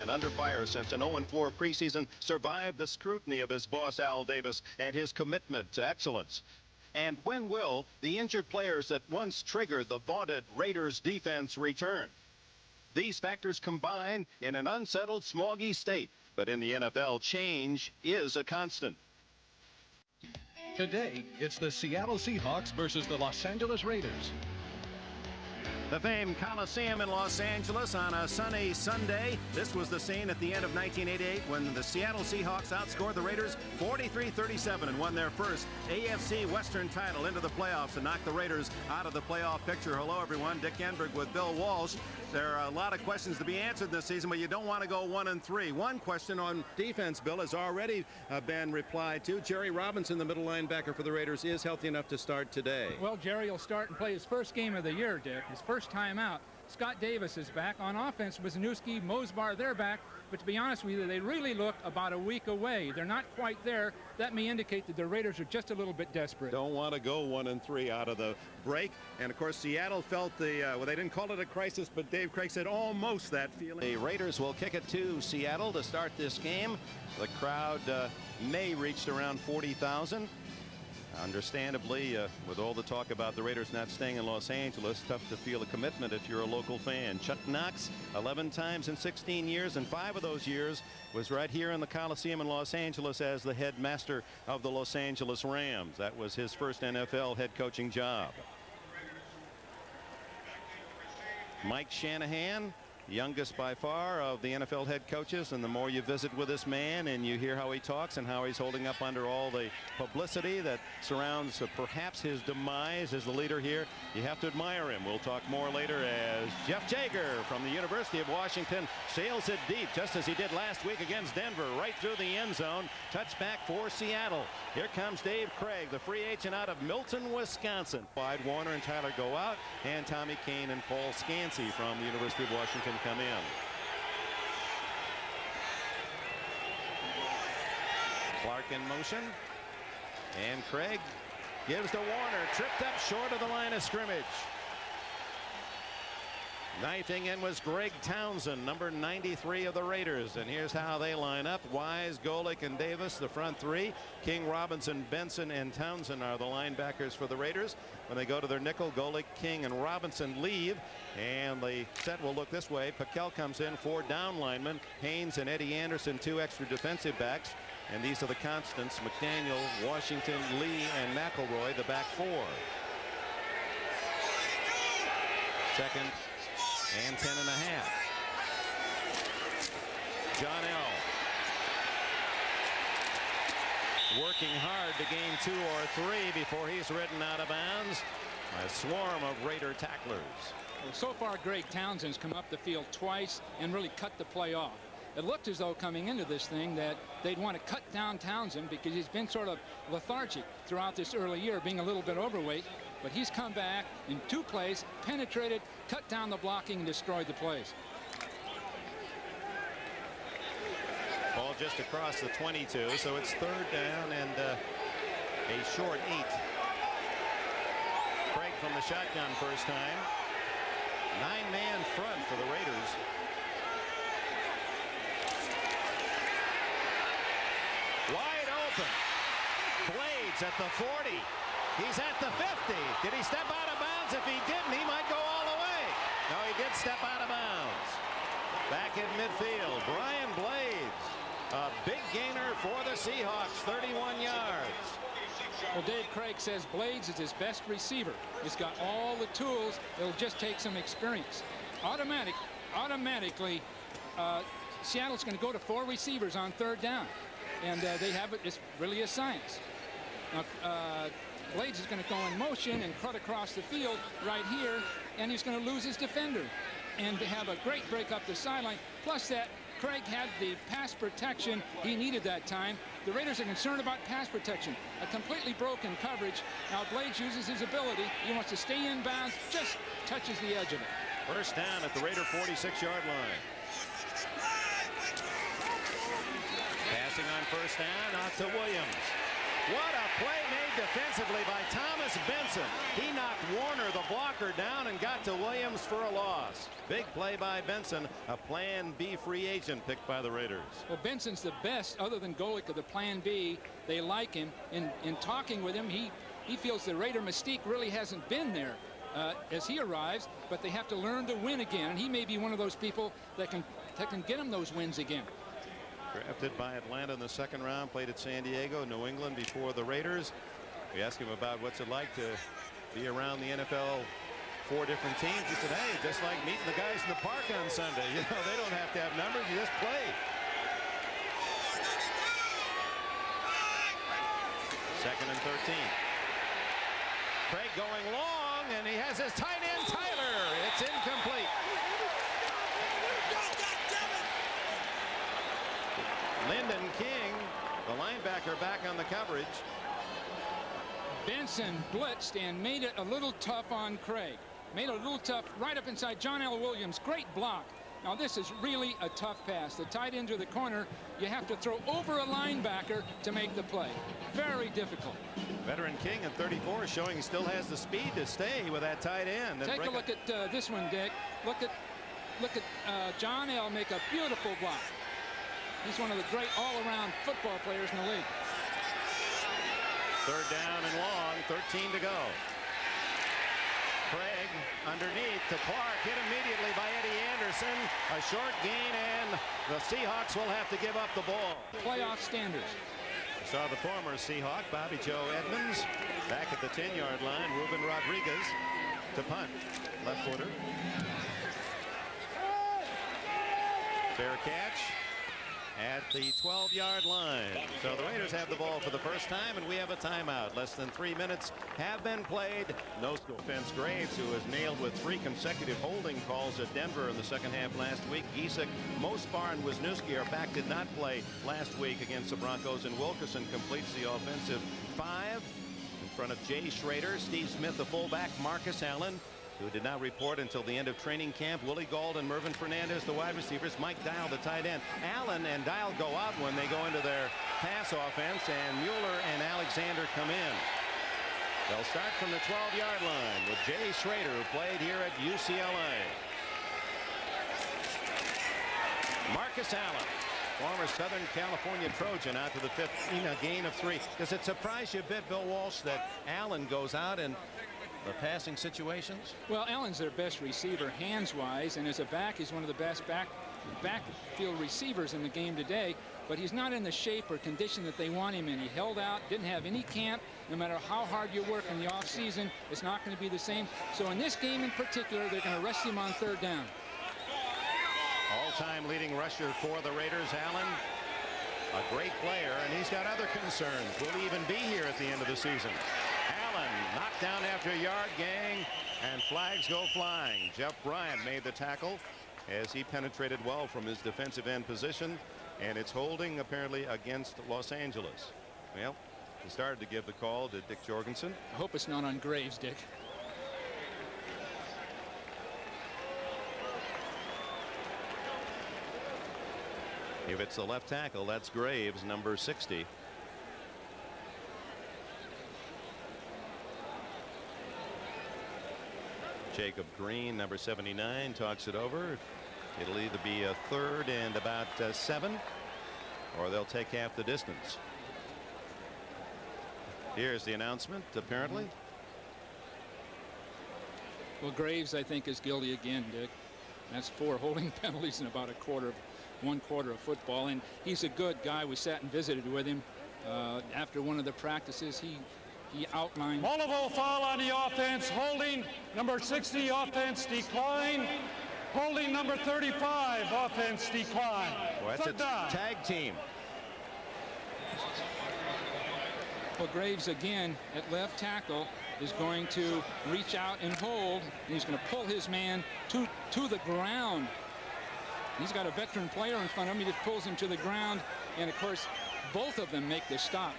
And under fire since an 0-4 preseason, survived the scrutiny of his boss Al Davis and his commitment to excellence. And when will the injured players that once triggered the vaunted Raiders defense return? These factors combine in an unsettled, smoggy state. But in the NFL, change is a constant. Today, it's the Seattle Seahawks versus the Los Angeles Raiders. The famed Coliseum in Los Angeles on a sunny Sunday. This was the scene at the end of 1988 when the Seattle Seahawks outscored the Raiders 43-37 and won their first AFC Western title into the playoffs and knocked the Raiders out of the playoff picture. Hello, everyone. Dick Enberg with Bill Walsh. There are a lot of questions to be answered this season, but you don't want to go 1-3. One question on defense, Bill, has already been replied to. Jerry Robinson, the middle linebacker for the Raiders, is healthy enough to start today. Well, Jerry will start and play his first game of the year, Dick. His first time out. Scott Davis is back. On offense, Wisniewski, Mosbar, they're back. But to be honest with you, they really look about a week away. They're not quite there. That may indicate that the Raiders are just a little bit desperate. Don't want to go 1-3 out of the break. And, of course, Seattle felt the, well, they didn't call it a crisis, but Dave Craig said almost that feeling. The Raiders will kick it to Seattle to start this game. The crowd may reach around 40,000. Understandably, with all the talk about the Raiders not staying in Los Angeles, tough to feel a commitment if you're a local fan. Chuck Knox, 11 times in 16 years, and 5 of those years was right here in the Coliseum in Los Angeles as the headmaster of the Los Angeles Rams. That was his first NFL head coaching job. Mike Shanahan, youngest by far of the NFL head coaches, and the more you visit with this man and you hear how he talks and how he's holding up under all the publicity that surrounds perhaps his demise as the leader here, you have to admire him. We'll talk more later as Jeff Jager from the University of Washington sails it deep just as he did last week against Denver, right through the end zone. Touchback for Seattle. Here comes Dave Craig, the free agent out of Milton, Wisconsin. Clyde Warner and Tyler go out, and Tommy Kane and Paul Scansey from the University of Washington come in. Clark in motion, and Craig gives to Warner, tripped up short of the line of scrimmage. Knifing in was Greg Townsend, number 93 of the Raiders, and here's how they line up. Wise, Golick, and Davis, the front three. King, Robinson, Benson, and Townsend are the linebackers for the Raiders. When they go to their nickel, Golick, King, and Robinson leave, and the set will look this way. Paquel comes in, 4 down linemen. Haynes and Eddie Anderson, 2 extra defensive backs, and these are the constants: McDaniel, Washington, Lee, and McElroy, the back 4. Second and 10 and a half. John L. working hard to gain 2 or 3 before he's ridden out of bounds. A swarm of Raider tacklers. Well, so far, Greg Townsend's come up the field twice and really cut the play off. It looked as though coming into this thing that they'd want to cut down Townsend because he's been sort of lethargic throughout this early year, being a little bit overweight. But he's come back in 2 plays, penetrated, cut down the blocking, and destroyed the plays. Ball just across the 22, so it's 3rd down and a short 8. Craig from the shotgun first time. 9-man front for the Raiders. Wide open. Blades at the 40. He's at the 50. Did he step out of bounds? If he didn't, he might go all the way. No, he did step out of bounds. Back in midfield, Brian Blades. A big gainer for the Seahawks, 31 yards. Well, Dave Craig says Blades is his best receiver. He's got all the tools. It'll just take some experience. Automatically, Seattle's going to go to 4 receivers on 3rd down. And they have it. It's really a science. Now, Blades is going to go in motion and cut across the field right here, and he's going to lose his defender and have a great break up the sideline. Plus that, Craig had the pass protection he needed that time. The Raiders are concerned about pass protection. A completely broken coverage. Now Blades uses his ability. He wants to stay in bounds, just touches the edge of it. First down at the Raider 46-yard line. Passing on first down out to Williams. What a play made defensively by Thomas Benson. He knocked Warner, the blocker, down and got to Williams for a loss. Big play by Benson, a Plan B free agent picked by the Raiders. Well, Benson's the best other than Golick of the Plan B. They like him. In talking with him, he feels the Raider mystique really hasn't been there as he arrives, but they have to learn to win again, and he may be one of those people that can get him those wins again. Drafted by Atlanta in the second round, played at San Diego, New England before the Raiders. We asked him about what's it like to be around the NFL, 4 different teams. He said, hey, just like meeting the guys in the park on Sunday. You know, they don't have to have numbers, you just play. Second and 13. Craig going long, and he has his tight end, Tyler. It's incomplete. Lyndon King, the linebacker, back on the coverage. Benson blitzed and made it a little tough on Craig. Made it a little tough right up inside John L. Williams. Great block. Now this is really a tough pass. The tight end to the corner, you have to throw over a linebacker to make the play. Very difficult. Veteran King at 34 showing he still has the speed to stay with that tight end. Take a look at this one, Dick. Look at John L. make a beautiful block. He's one of the great all-around football players in the league. Third down and long, 13 to go. Craig underneath to Clark, hit immediately by Eddie Anderson. A short gain, and the Seahawks will have to give up the ball. Playoff standards. We saw the former Seahawk, Bobby Joe Edmonds, back at the 10-yard line. Ruben Rodriguez to punt. Left footer. Fair catch at the 12-yard line. So the Raiders have the ball for the first time, and we have a timeout. Less than 3 minutes have been played. No offense, Graves, who was nailed with 3 consecutive holding calls at Denver in the second half last week. Giesick, Mospar, and Wisniewski are back, did not play last week against the Broncos, and Wilkerson completes the offensive 5 in front of Jay Schrader, Steve Smith, the fullback, Marcus Allen, who did not report until the end of training camp, Willie Gauld and Mervyn Fernandez, the wide receivers, Mike Dial, the tight end. Allen and Dial go out when they go into their pass offense, and Mueller and Alexander come in. They'll start from the 12-yard line with Jay Schrader, who played here at UCLA. Marcus Allen, former Southern California Trojan, out to the 15, a gain of 3. Does it surprise you a bit, Bill Walsh, that Allen goes out in the passing situations? Well, Allen's their best receiver hands-wise, and as a back, he's one of the best backfield receivers in the game today, but he's not in the shape or condition that they want him in. He held out, didn't have any camp. No matter how hard you work in the offseason, it's not going to be the same. So in this game in particular, they're going to rest him on 3rd down. All-time leading rusher for the Raiders, Allen. A great player, and he's got other concerns. Will he even be here at the end of the season? Allen knocked down after a yard gang, and flags go flying. Jeff Bryant made the tackle as he penetrated well from his defensive end position, and it's holding apparently against Los Angeles. Well, he started to give the call to Dick Jorgensen. I hope it's not on Graves, Dick. If it's the left tackle, that's Graves, number 60. Jacob Green, number 79, talks it over. It'll either be a 3rd and about 7, or they'll take half the distance. Here's the announcement, apparently. Well, Graves, I think, is guilty again, Dick. That's 4 holding penalties in about one quarter of football, and he's a good guy. We sat and visited with him after one of the practices. He outlined. Multiple foul on the offense. Holding number 60, offense decline. Holding number 35, offense decline. Well, that's a tag team. Well, Graves again at left tackle is going to reach out and hold, and he's going to pull his man to the ground. He's got a veteran player in front of him. He just pulls him to the ground, and of course both of them make the stop,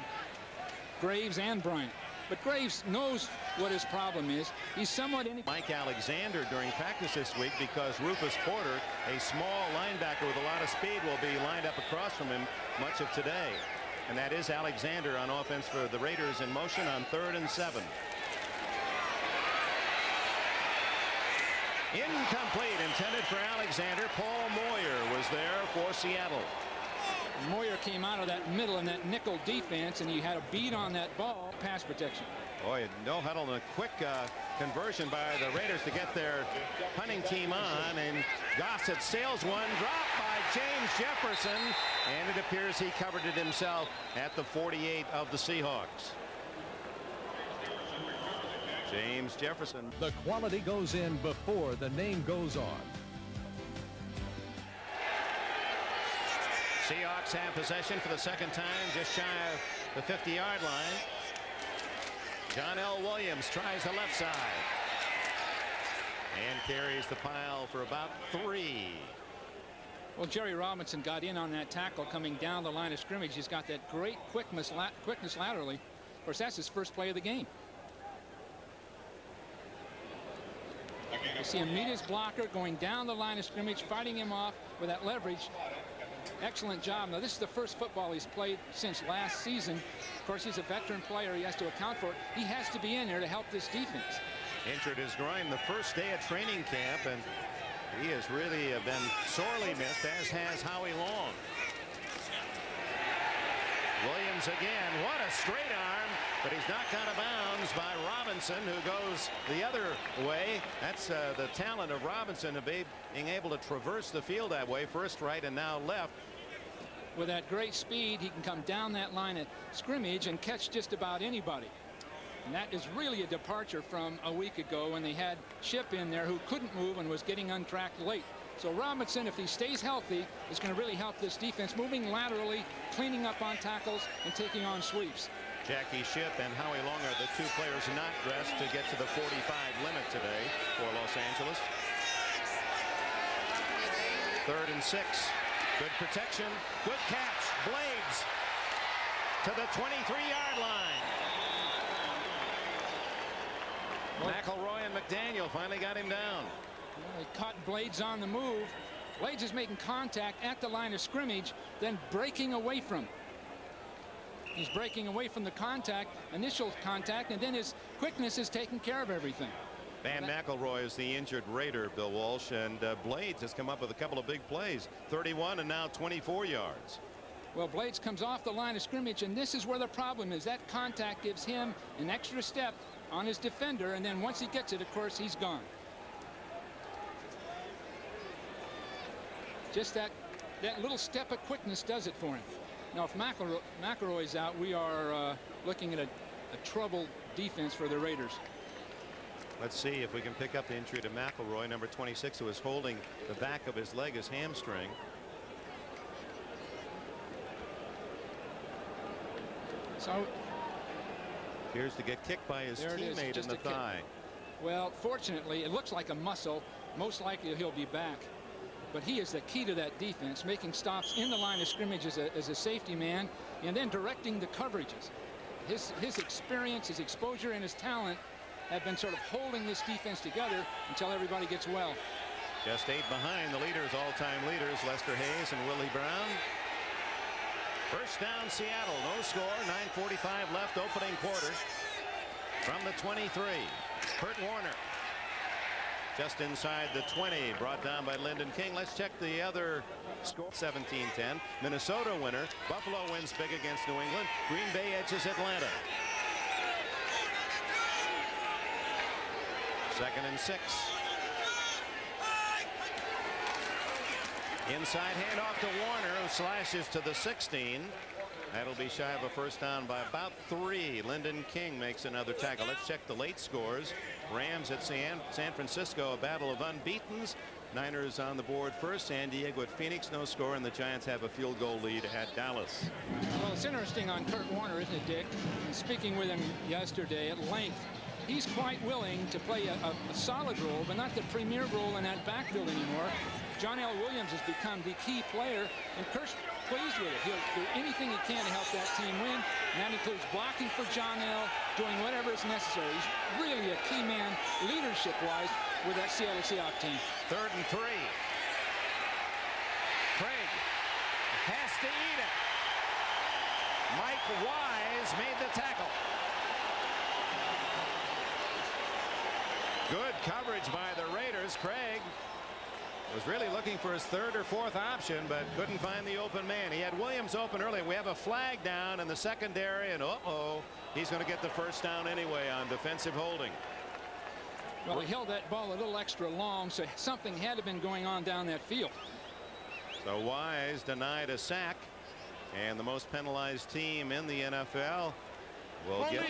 Graves and Bryant. But Graves knows what his problem is. He's somewhat Mike Alexander during practice this week, because Rufus Porter, a small linebacker with a lot of speed, will be lined up across from him much of today. And that is Alexander on offense for the Raiders in motion on 3rd and 7. Incomplete, intended for Alexander. Paul Moyer was there for Seattle. Moyer came out of that middle and that nickel defense, and he had a beat on that ball. Pass protection. Boy, no huddle and a quick conversion by the Raiders to get their punting team on, and Gossett sails one, dropped by James Jefferson, and it appears he covered it himself at the 48 of the Seahawks. James Jefferson. The quality goes in before the name goes on. Seahawks have possession for the second time, just shy of the 50-yard line. John L. Williams tries the left side and carries the pile for about 3. Well, Jerry Robinson got in on that tackle coming down the line of scrimmage. He's got that great quickness laterally. Of course, that's his first play of the game. You see him meet his blocker, going down the line of scrimmage, fighting him off with that leverage. Excellent job. Now, this is the first football he's played since last season. Of course, he's a veteran player. He has to account for it. He has to be in there to help this defense. Injured his groin the first day at training camp, and he has really been sorely missed, as has Howie Long. Williams again. What a straight arm, but he's knocked out of bounds by Robinson, who goes the other way. That's the talent of Robinson, of being able to traverse the field that way, first right and now left. With that great speed, he can come down that line of scrimmage and catch just about anybody. And that is really a departure from a week ago when they had Chip in there who couldn't move and was getting untracked late. So Robinson, if he stays healthy, is going to really help this defense, moving laterally, cleaning up on tackles, and taking on sweeps. Jackie Shipp and Howie Long are the two players not dressed to get to the 45 limit today for Los Angeles. 3rd and 6. Good protection. Good catch. Blades to the 23-yard line. McElroy and McDaniel finally got him down. Well, they caught Blades on the move. Blades is making contact at the line of scrimmage, then breaking away from. He's breaking away from the initial contact, and then his quickness is taking care of everything. Van McElroy is the injured Raider, Bill Walsh, and Blades has come up with a couple of big plays. 31 and now 24 yards. Well, Blades comes off the line of scrimmage, and this is where the problem is. That contact gives him an extra step on his defender, and then once he gets it, of course, he's gone. Just that little step of quickness does it for him. Now, if McElroy's out, we are looking at a troubled defense for the Raiders. Let's see if we can pick up the injury to McElroy, number 26, who is holding the back of his leg, his hamstring. So appears to get kicked by his teammate in the thigh. Well, fortunately, it looks like a muscle. Most likely he'll be back. But he is the key to that defense, making stops in the line of scrimmage as a safety man, and then directing the coverages. His experience, his exposure, and his talent have been sort of holding this defense together until everybody gets well. Just 8 behind the leaders, all-time leaders, Lester Hayes and Willie Brown. First down, Seattle, no score, 9:45 left, opening quarter. From the 23, Kurt Warner. Just inside the 20, brought down by Lyndon King. Let's check the other score. 17-10. Minnesota winner. Buffalo wins big against New England. Green Bay edges Atlanta. 2nd and 6. Inside handoff to Warner, who slashes to the 16. That'll be shy of a first down by about 3. Lyndon King makes another tackle. Let's check the late scores. Rams at San Francisco, a battle of unbeatens. Niners on the board first. San Diego at Phoenix, no score, and the Giants have a field goal lead at Dallas. Well, it's interesting on Kurt Warner, isn't it, Dick? Speaking with him yesterday at length, he's quite willing to play a solid role, but not the premier role in that backfield anymore. John L. Williams has become the key player, and Kurt's pleased with it. He'll do anything he can to help that team win, and that includes blocking for John L., doing whatever is necessary. He's really a key man, leadership-wise, with that Seattle Seahawks team. 3rd and 3. Craig has to eat it. Wise made the tackle. Good coverage by the Raiders. Craig was really looking for his third or fourth option, but couldn't find the open man. He had Williams open early. We have a flag down in the secondary, and he's going to get the first down anyway on defensive holding. Well, he held that ball a little extra long, so something had to have been going on down that field. So Wise denied a sack, and the most penalized team in the NFL will get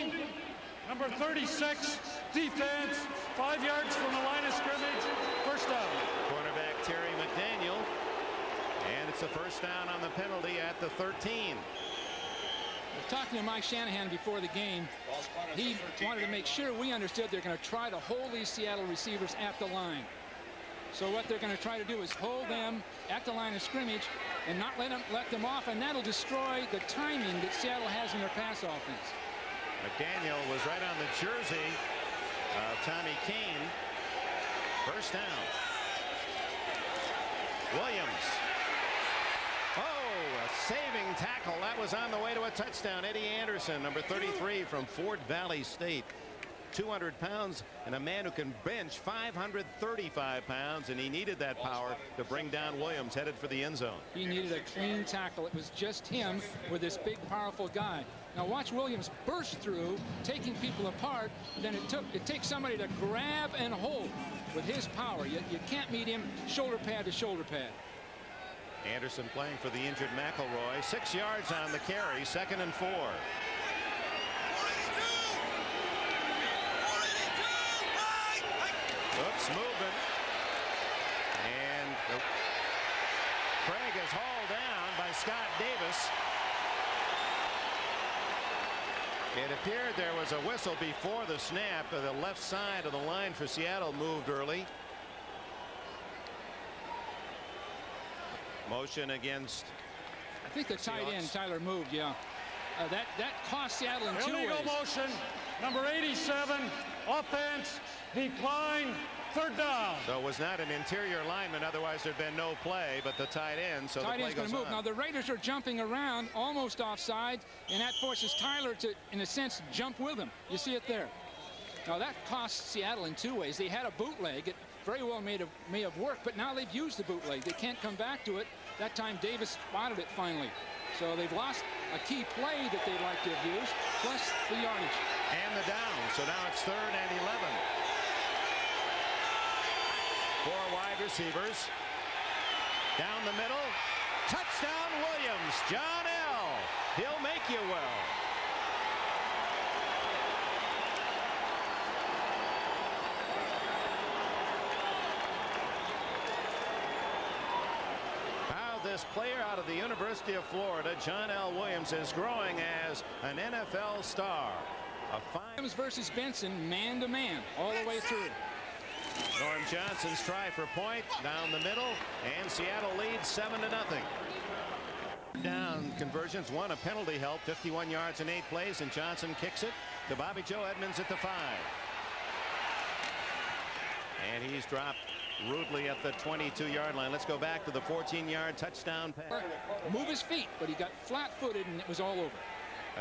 number 36, defense, 5 yards from the line of scrimmage, first down. Cornerback Terry McDaniel, and it's a first down on the penalty at the 13. Talking to Mike Shanahan before the game, he wanted to make sure we understood they're going to try to hold these Seattle receivers at the line. So what they're going to try to do is hold them at the line of scrimmage and not let them off, and that'll destroy the timing that Seattle has in their pass offense. McDaniel was right on the jersey of Tommy Kane. First down. Williams. A saving tackle. That was on the way to a touchdown. Eddie Anderson, number 33 from Fort Valley State. 200 pounds and a man who can bench 535 pounds, and he needed that power to bring down Williams, headed for the end zone. He needed a clean tackle. It was just him with this big, powerful guy. Now watch Williams burst through, taking people apart. Then it takes somebody to grab and hold with his power. You can't meet him shoulder pad to shoulder pad. Anderson playing for the injured McElroy. 6 yards on the carry, 2nd and 4. Oops, movement. And Craig is hauled down by Scott Davis. It appeared there was a whistle before the snap. The left side of the line for Seattle moved early. Motion against. I think the tight end Tyler moved. Yeah, that cost Seattle in 2 ways. Illegal motion. Number 87, offense, decline, third down. So it was not an interior lineman, otherwise there'd been no play, but the tight end, so tight the play end's going goes to move. on. Now the Raiders are jumping around, almost offside, and that forces Tyler to, in a sense, jump with him. You see it there. Now that cost Seattle in 2 ways. They had a bootleg. It very well may have worked, but now they've used the bootleg. They can't come back to it. That time Davis spotted it finally. So they've lost a key play that they'd like to have used, plus the yardage. And the down. So now it's 3rd and 11. 4 wide receivers. Down the middle. Touchdown Williams. John L. He'll make you well. This player out of the University of Florida, John L. Williams, is growing as an NFL star. Williams versus Benson, man to man, all the way through. Norm Johnson's try for point down the middle, and Seattle leads 7-0. Down conversions, 1 a penalty help, 51 yards in 8 plays, and Johnson kicks it to Bobby Joe Edmonds at the 5. And he's dropped rudely at the 22-yard line. Let's go back to the 14-yard touchdown pass. Move his feet, but he got flat-footed and it was all over.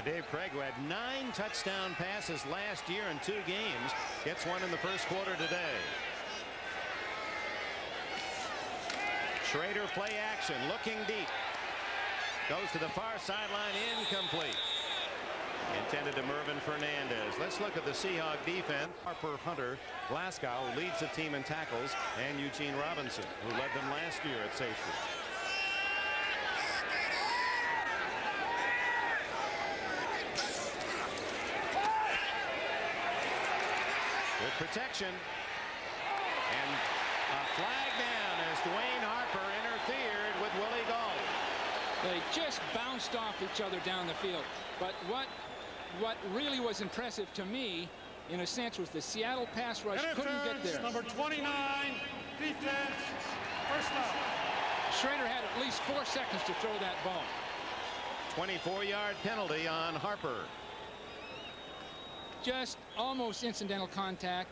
Dave Craig, who had 9 touchdown passes last year in 2 games, gets one in the first quarter today. Schrader play action, looking deep. Goes to the far sideline, incomplete. Intended to Mervin Fernandez. Let's look at the Seahawk defense. Harper, Hunter, Glasgow, who leads the team in tackles, and Eugene Robinson, who led them last year at safety. Good protection. And a flag down as Dwayne Harper interfered with Willie Gault. They just bounced off each other down the field. But what really was impressive to me, in a sense, was the Seattle pass rush couldn't get there. Number 29, defense, first down. Schrader had at least 4 seconds to throw that ball. 24-yard penalty on Harper. Just almost incidental contact.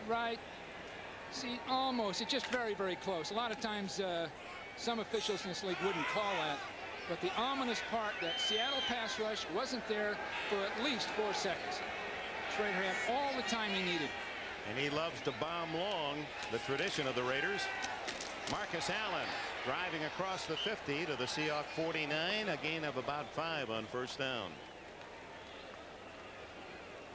Right. See, almost. It's just very, very close. A lot of times some officials in this league wouldn't call that. But the ominous part, that Seattle pass rush wasn't there for at least 4 seconds. Schrader had all the time he needed. And he loves to bomb long, the tradition of the Raiders. Marcus Allen driving across the 50 to the Seahawks 49, a gain of about 5 on first down.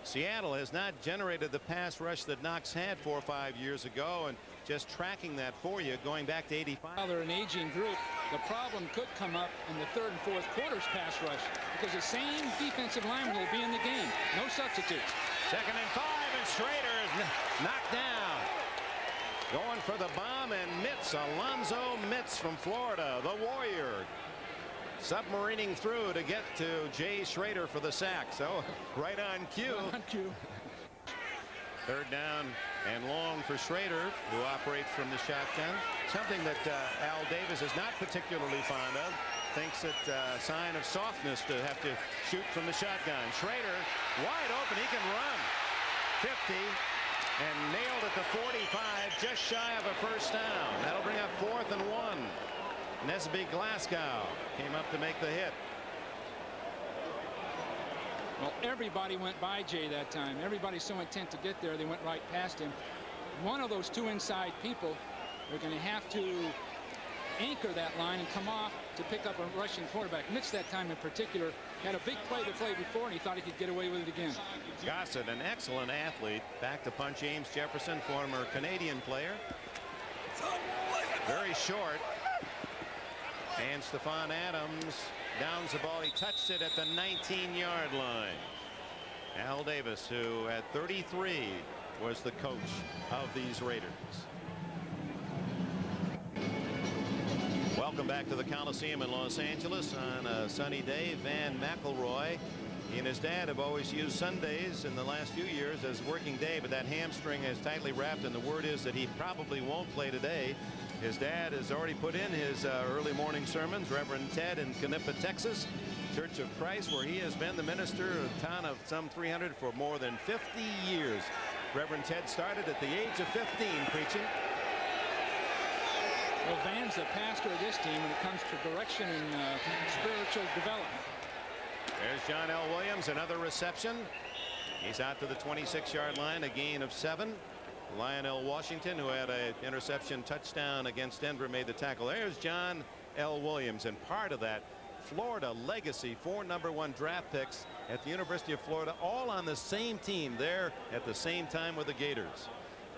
Seattle has not generated the pass rush that Knox had 4 or 5 years ago, and just tracking that for you going back to 85. While they're an aging group, the problem could come up in the 3rd and 4th quarters pass rush, because the same defensive lineman will be in the game. No substitutes. 2nd and 5, and Schrader is knocked down. Going for the bomb, and Mitz, Alonzo Mitz from Florida, the Warrior, submarining through to get to Jay Schrader for the sack. So right on cue. On cue. 3rd down and long for Schrader, who operates from the shotgun. Something that Al Davis is not particularly fond of. Thinks it's a sign of softness to have to shoot from the shotgun. Schrader wide open. He can run. 50 and nailed at the 45, just shy of a first down. That'll bring up 4th and 1. Nesby Glasgow came up to make the hit. Well, everybody went by Jay that time. Everybody's so intent to get there, they went right past him. One of those 2 inside people are going to have to anchor that line and come off to pick up a rushing quarterback. Mitch that time in particular had a big play the play before, and he thought he could get away with it again. Gossett, an excellent athlete, back to punch James Jefferson, former Canadian player. Very short. And Stephon Adams downs the ball. He touched it at the 19-yard line. Al Davis, who at 33 was the coach of these Raiders. Welcome back to the Coliseum in Los Angeles on a sunny day. Van McElroy, he and his dad have always used Sundays in the last few years as working day, but that hamstring is tightly wrapped, and the word is that he probably won't play today. His dad has already put in his early morning sermons. Reverend Ted in Canipa, Texas, Church of Christ, where he has been the minister of a town of some 300 for more than 50 years. Reverend Ted started at the age of 15 preaching. Well, Van's the pastor of this team when it comes to direction and spiritual development. There's John L. Williams, another reception. He's out to the 26-yard line, a gain of 7. Lionel Washington, who had an interception touchdown against Denver, made the tackle. There's John L. Williams, and part of that Florida legacy, 4 #1 draft picks at the University of Florida, all on the same team there at the same time with the Gators.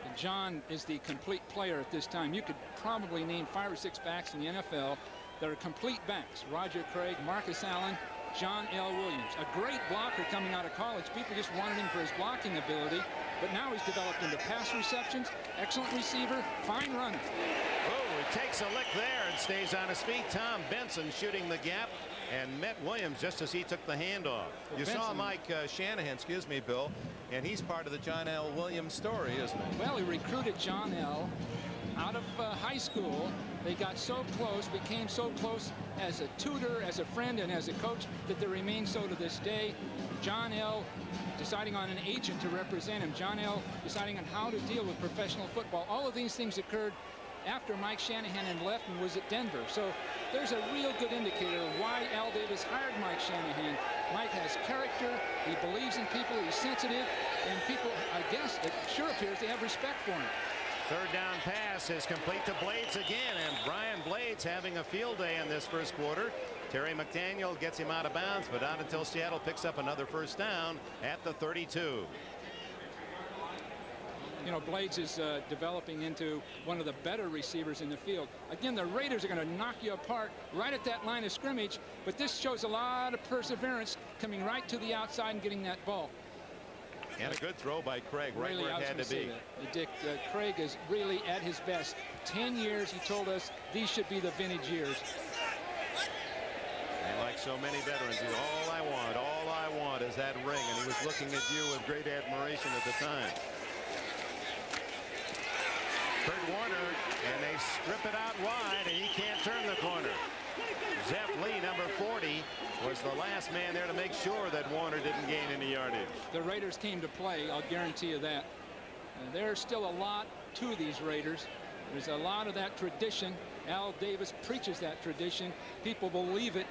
And John is the complete player at this time. You could probably name 5 or 6 backs in the NFL that are complete backs. Roger Craig, Marcus Allen, John L. Williams, a great blocker coming out of college. People just wanted him for his blocking ability, but now he's developed into pass receptions, excellent receiver, fine runner. Oh, he takes a lick there and stays on his feet. Tom Benson shooting the gap and met Williams just as he took the handoff. You saw Mike Shanahan, excuse me, Bill, and he's part of the John L. Williams story, isn't he? Well, he recruited John L. out of high school. They got so close, became so close as a tutor, as a friend, and as a coach that they remain so to this day. John L. deciding on an agent to represent him. John L. deciding on how to deal with professional football. All of these things occurred after Mike Shanahan had left and was at Denver. So there's a real good indicator of why Al Davis hired Mike Shanahan. Mike has character, he believes in people, he's sensitive, and people, I guess, it sure appears they have respect for him. 3rd down pass is complete to Blades again, and Brian Blades having a field day in this first quarter. Terry McDaniel gets him out of bounds, but not until Seattle picks up another first down at the 32. You know, Blades is developing into one of the better receivers in the field. Again, the Raiders are going to knock you apart right at that line of scrimmage, but this shows a lot of perseverance coming right to the outside and getting that ball. And a good throw by Craig, right really, where it had to be. Dick, Craig is really at his best. 10 years, he told us, these should be the vintage years. And like so many veterans, all I want is that ring. And he was looking at you with great admiration at the time. Kurt Warner, and they strip it out wide, and he can't turn the corner. Zepp Lee, number 40, was the last man there to make sure that Warner didn't gain any yardage. The Raiders came to play, I'll guarantee you that. There's still a lot to these Raiders. There's a lot of that tradition, Al Davis preaches that tradition. People believe it,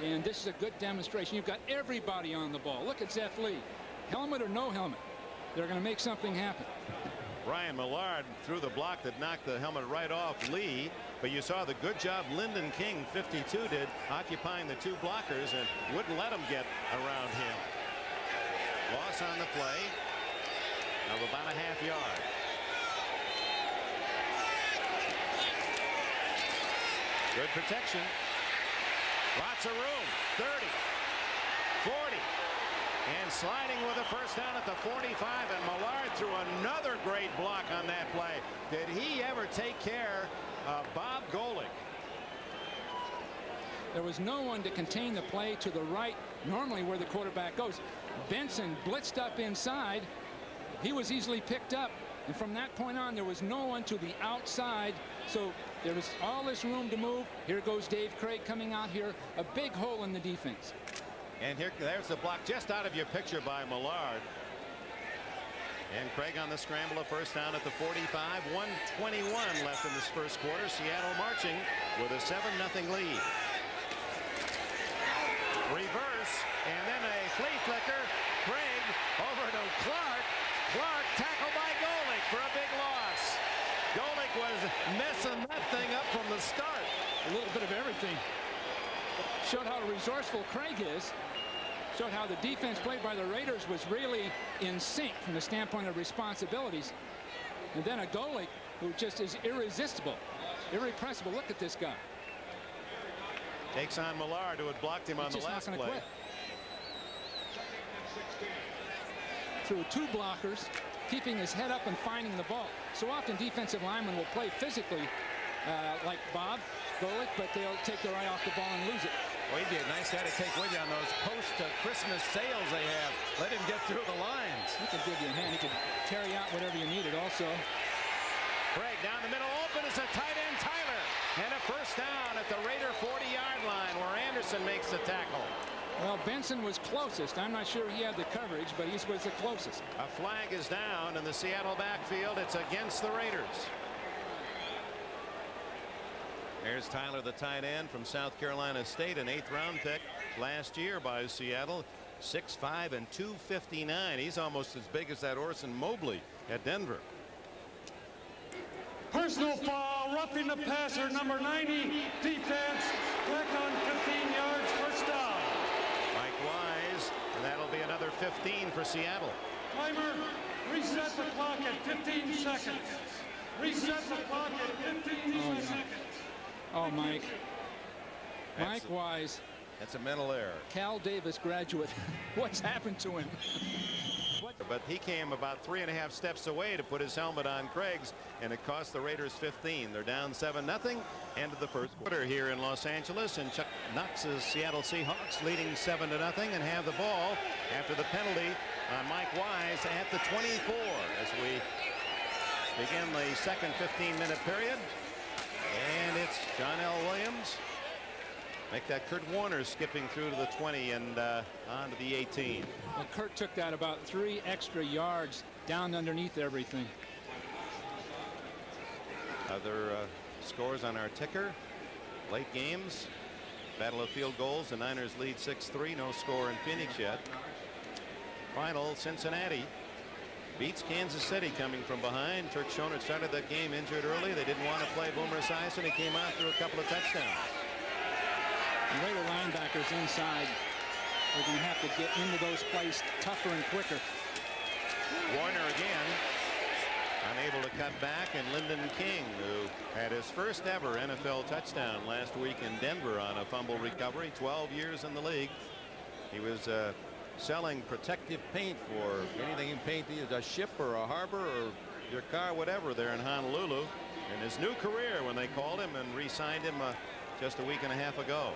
and this is a good demonstration. You've got everybody on the ball. Look at Zeph Lee. Helmet or no helmet, they're going to make something happen. Brian Millard threw the block that knocked the helmet right off Lee, but you saw the good job Lyndon King, 52, did, occupying the two blockers and wouldn't let them get around him. Loss on the play of about a half yard. Good protection. Lots of room. 30, 40, and sliding with a first down at the 45, and Millard threw another great block on that play. Did he ever take care of Bob Golick? There was no one to contain the play to the right, normally where the quarterback goes. Benson blitzed up inside. He was easily picked up, and from that point on there was no one to the outside, so there was all this room to move. Here goes Dave Craig coming out here, a big hole in the defense. And there's the block just out of your picture by Millard. And Craig on the scramble, a first down at the 45. 1:21 left in this first quarter. Seattle marching with a 7-0 lead. Reverse, and then a flea flicker. Craig over to Clark. Clark tackled by Golick for a big loss. Golick was messing that thing up from the start. A little bit of everything. Showed how resourceful Craig is. Showed how the defense played by the Raiders was really in sync from the standpoint of responsibilities. And then a Golick who just is irresistible, irrepressible. Look at this guy. Takes on Millard, who had blocked him on the last play. Quit. Through two blockers, keeping his head up and finding the ball. So often defensive linemen will play physically like Bob Golick, but they'll take their eye off the ball and lose it. Well, he'd be a nice guy to take with you on those post-Christmas sales they have. Let him get through the lines. He can give you a hand. He can carry out whatever you needed also. Craig down the middle, open is a tight end, Tyler. And a first down at the Raider 40-yard line where Anderson makes the tackle. Well, Benson was closest. I'm not sure he had the coverage, but he was the closest. A flag is down in the Seattle backfield. It's against the Raiders. There's Tyler, the tight end from South Carolina State, an 8th-round pick last year by Seattle. 6'5" and 259. He's almost as big as that Orson Mobley at Denver. Personal foul, roughing the passer, number 90, defense, back on 15 yards, first down. Mike Wise, and that'll be another 15 for Seattle. Timer, reset the clock at 15 seconds. Reset the clock at 15 seconds. Oh, Mike. Mike Wise. That's a mental error. Cal Davis graduate. What's happened to him? But he came about 3.5 steps away to put his helmet on Craig's, and it cost the Raiders 15. They're down 7-0. End of the first quarter here in Los Angeles, and Chuck Knox's Seattle Seahawks leading 7-0 and have the ball after the penalty on Mike Wise at the 24 as we begin the second 15-minute period. And it's John L. Williams. Make that Kurt Warner skipping through to the 20 and on to the 18. Well, Kurt took that about 3 extra yards down underneath everything. Other scores on our ticker. Late games. Battle of field goals. The Niners lead 6-3. No score in Phoenix yet. Final, Cincinnati beats Kansas City coming from behind. Turk Schoner started that game injured early. They didn't want to play Boomer Esiason. He came out through a couple of touchdowns. The Raider linebackers inside are going to have to get into those plays tougher and quicker. Warner again unable to cut back, and Lyndon King, who had his first ever NFL touchdown last week in Denver on a fumble recovery. 12 years in the league. He was selling protective paint for anything you can paint, a ship or a harbor or your car, whatever, there in Honolulu. In his new career when they called him and re-signed him just a week and a half ago.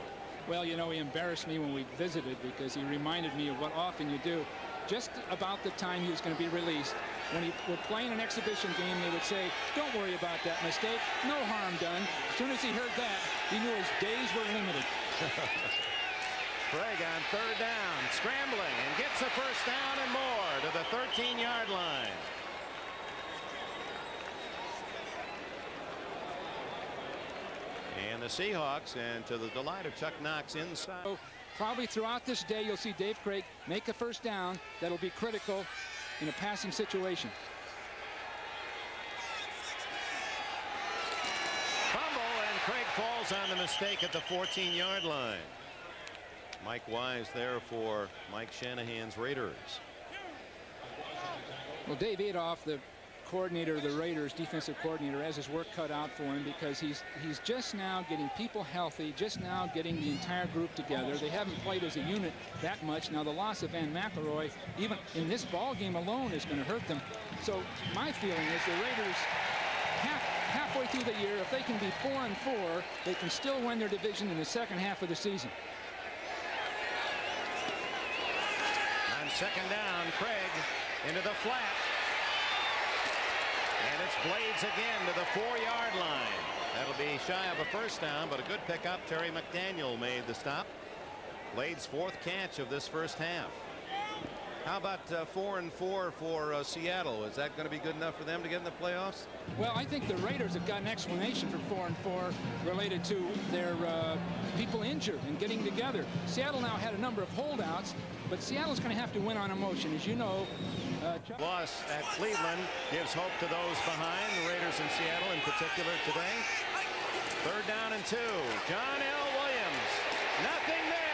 Well, you know, he embarrassed me when we visited because he reminded me of what often you do. Just about the time he was going to be released, when he were playing an exhibition game, they would say, don't worry about that mistake. No harm done. As soon as he heard that, he knew his days were limited. Craig on third down, scrambling, and gets a first down and more to the 13-yard line. And the Seahawks, and to the delight of Chuck Knox inside. So probably throughout this day, you'll see Dave Craig make a first down that'll be critical in a passing situation. Fumble, and Craig falls on the mistake at the 14-yard line. Mike Wise there for Mike Shanahan's Raiders. Well, Dave Adolph, the coordinator of the Raiders, defensive coordinator, has his work cut out for him because he's just now getting people healthy, just now getting the entire group together. They haven't played as a unit that much. Now the loss of Van McElroy, even in this ball game alone, is going to hurt them. So my feeling is the Raiders, halfway through the year, if they can be 4-4, they can still win their division in the second half of the season. On second down, Craig into the flat. And it's Blades again to the 4-yard line. That'll be shy of a first down, but a good pickup. Terry McDaniel made the stop. Blades' fourth catch of this first half. How about 4-4 for Seattle? Is that going to be good enough for them to get in the playoffs? Well, I think the Raiders have got an explanation for 4-4 related to their people injured and getting together. Seattle now had a number of holdouts, but Seattle's going to have to win on emotion. As you know, loss at Cleveland gives hope to those behind, the Raiders in Seattle in particular today. Third down and 2. John L. Williams. Nothing there.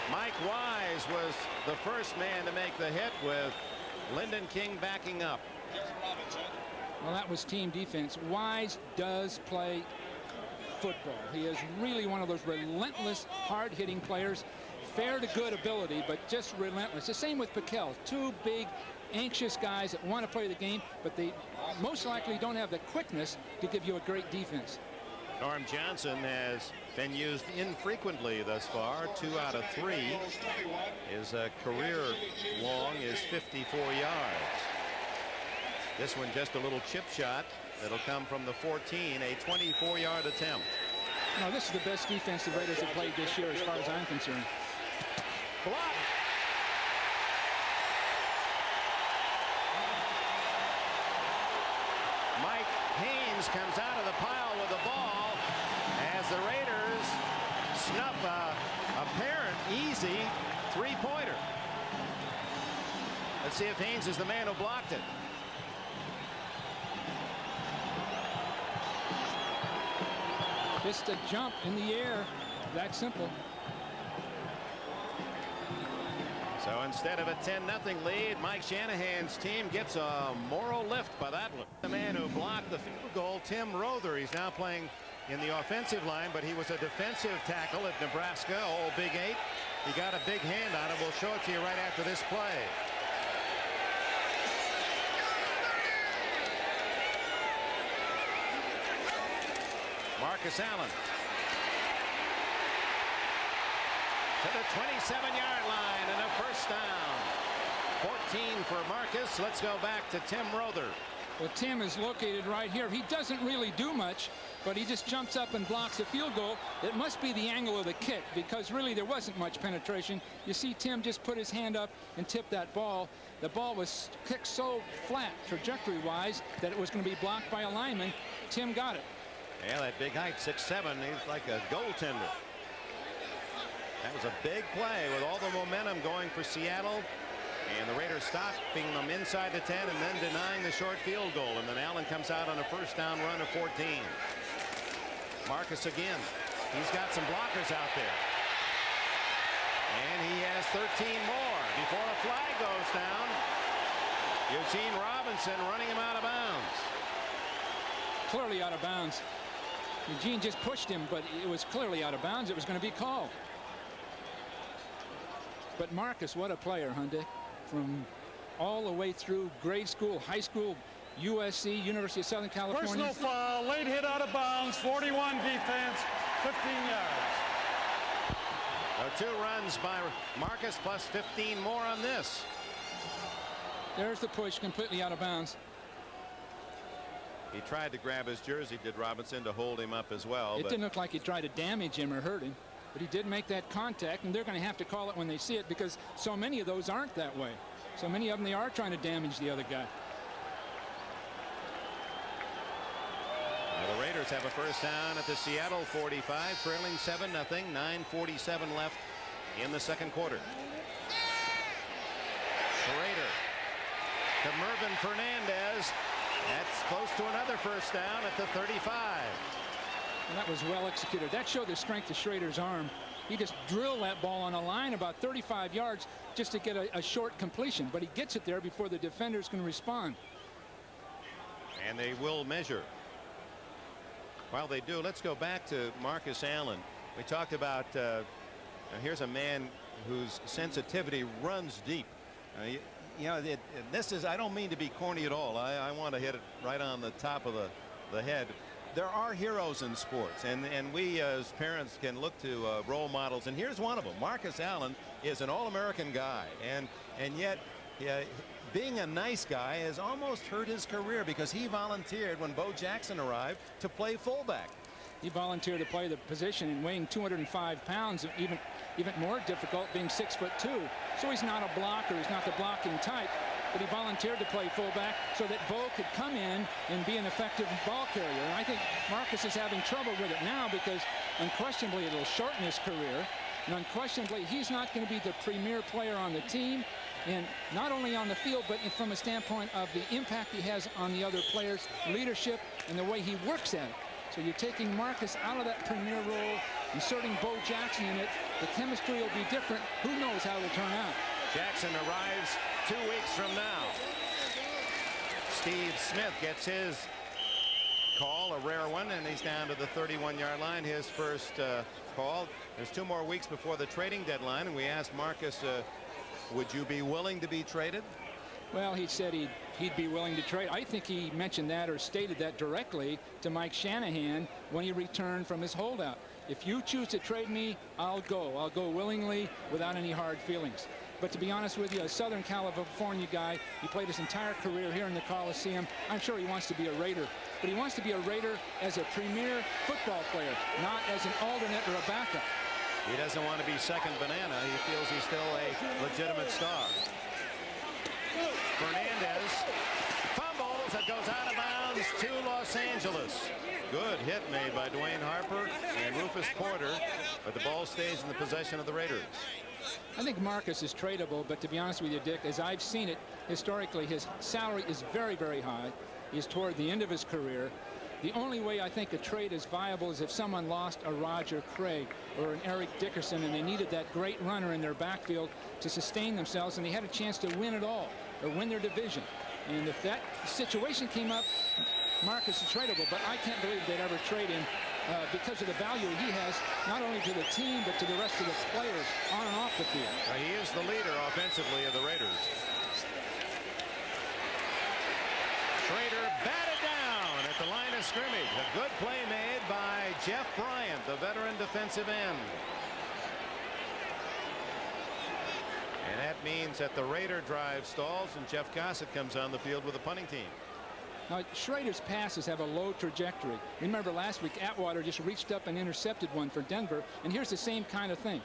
Mike Wise was the first man to make the hit with Lyndon King backing up. Well, that was team defense. Wise does play football. He is really one of those relentless, hard-hitting players. Fair to good ability, but just relentless. The same with Piquel. Two big, anxious guys that want to play the game, but they most likely don't have the quickness to give you a great defense. Norm Johnson has been used infrequently thus far. 2 out of 3. His career long is 54 yards. This one just a little chip shot that'll come from the 14, a 24-yard attempt. No, this is the best defense the Raiders have played this year as far as I'm concerned. Block. Mike Haynes comes out of the pile with the ball as the Raiders snuff a apparent easy 3-pointer. Let's see if Haynes is the man who blocked it. Just a jump in the air. That simple. So instead of a 10-0 lead, Mike Shanahan's team gets a moral lift by that one. The man who blocked the field goal, Tim Rother. He's now playing in the offensive line, but he was a defensive tackle at Nebraska, all Big 8. He got a big hand on it. We'll show it to you right after this play. Marcus Allen to the 27-yard line and a first down. 14 for Marcus. Let's go back to Tim Rother. Well, Tim is located right here. He doesn't really do much, but he just jumps up and blocks a field goal. It must be the angle of the kick, because really there wasn't much penetration. You see Tim just put his hand up and tip that ball. The ball was kicked so flat trajectory-wise that it was going to be blocked by a lineman. Tim got it. Yeah, that big height, 6'7". He's like a goaltender. That was a big play with all the momentum going for Seattle. And the Raiders stopping them inside the 10 and then denying the short field goal. And then Allen comes out on a first down run of 14. Marcus again. He's got some blockers out there. And he has 13 more before a flag goes down. Eugene Robinson running him out of bounds. Clearly out of bounds. Eugene just pushed him, but it was clearly out of bounds. It was going to be called. But Marcus, what a player, huh, Dick? From all the way through grade school, high school, USC, University of Southern California. Personal foul, late hit out of bounds, 41 defense, 15 yards. So 2 runs by Marcus plus 15 more on this. There's the push, completely out of bounds. He tried to grab his jersey, did Robinson, to hold him up as well. It didn't look like he tried to damage him or hurt him, but he did make that contact, and they're going to have to call it when they see it, because so many of those aren't that way. So many of them, they are trying to damage the other guy. Raiders have a first down at the Seattle 45, trailing 7-0. 9:47 left in the second quarter. Schrader to Mervin Fernandez. That's close to another first down at the 35. And that was well executed. That showed the strength of Schrader's arm. He just drilled that ball on a line about 35 yards just to get a short completion. But he gets it there before the defenders can respond. And they will measure. While they do, let's go back to Marcus Allen. We talked about here's a man whose sensitivity runs deep. You know, this is, I don't mean to be corny at all. I want to hit it right on the top of the head. There are heroes in sports, and we as parents can look to role models, and here's one of them. Marcus Allen is an all-American guy, and yet being a nice guy has almost hurt his career because he volunteered when Bo Jackson arrived to play fullback. He volunteered to play the position, and weighing 205 pounds, even more difficult, being 6'2". So he's not a blocker. He's not the blocking type. But he volunteered to play fullback so that Bo could come in and be an effective ball carrier. And I think Marcus is having trouble with it now because unquestionably it'll shorten his career. And unquestionably he's not going to be the premier player on the team. And not only on the field, but from a standpoint of the impact he has on the other players, leadership, and the way he works at it. So you're taking Marcus out of that premier role, inserting Bo Jackson in it. The chemistry will be different. Who knows how it'll turn out. Jackson arrives 2 weeks from now. Steve Smith gets his call, a rare one, and he's down to the 31-yard line. His first call. There's 2 more weeks before the trading deadline, and we asked Marcus, would you be willing to be traded? Well, he said he'd be willing to trade. I think he mentioned that or stated that directly to Mike Shanahan when he returned from his holdout. If you choose to trade me, I'll go. I'll go willingly without any hard feelings. But to be honest with you, a Southern California guy, he played his entire career here in the Coliseum. I'm sure he wants to be a Raider. But he wants to be a Raider as a premier football player, not as an alternate or a backup. He doesn't want to be second banana. He feels he's still a legitimate star. Fernandez fumbles. It goes out of bounds to Los Angeles. Good hit made by Dwayne Harper and Rufus Porter, but the ball stays in the possession of the Raiders. I think Marcus is tradable, but to be honest with you, Dick, as I've seen it historically, his salary is very, very high. He's toward the end of his career. The only way I think a trade is viable is if someone lost a Roger Craig or an Eric Dickerson and they needed that great runner in their backfield to sustain themselves, and they had a chance to win it all or win their division. And if that situation came up, Marcus is tradable, but I can't believe they'd ever trade him because of the value he has, not only to the team, but to the rest of the players on and off the field. He is the leader offensively of the Raiders. Schrader batted down at the line of scrimmage. A good play made by Jeff Bryant, the veteran defensive end. And that means that the Raider drive stalls and Jeff Gossett comes on the field with the punting team. Now, Schrader's passes have a low trajectory. Remember last week, Atwater just reached up and intercepted one for Denver, and here's the same kind of thing.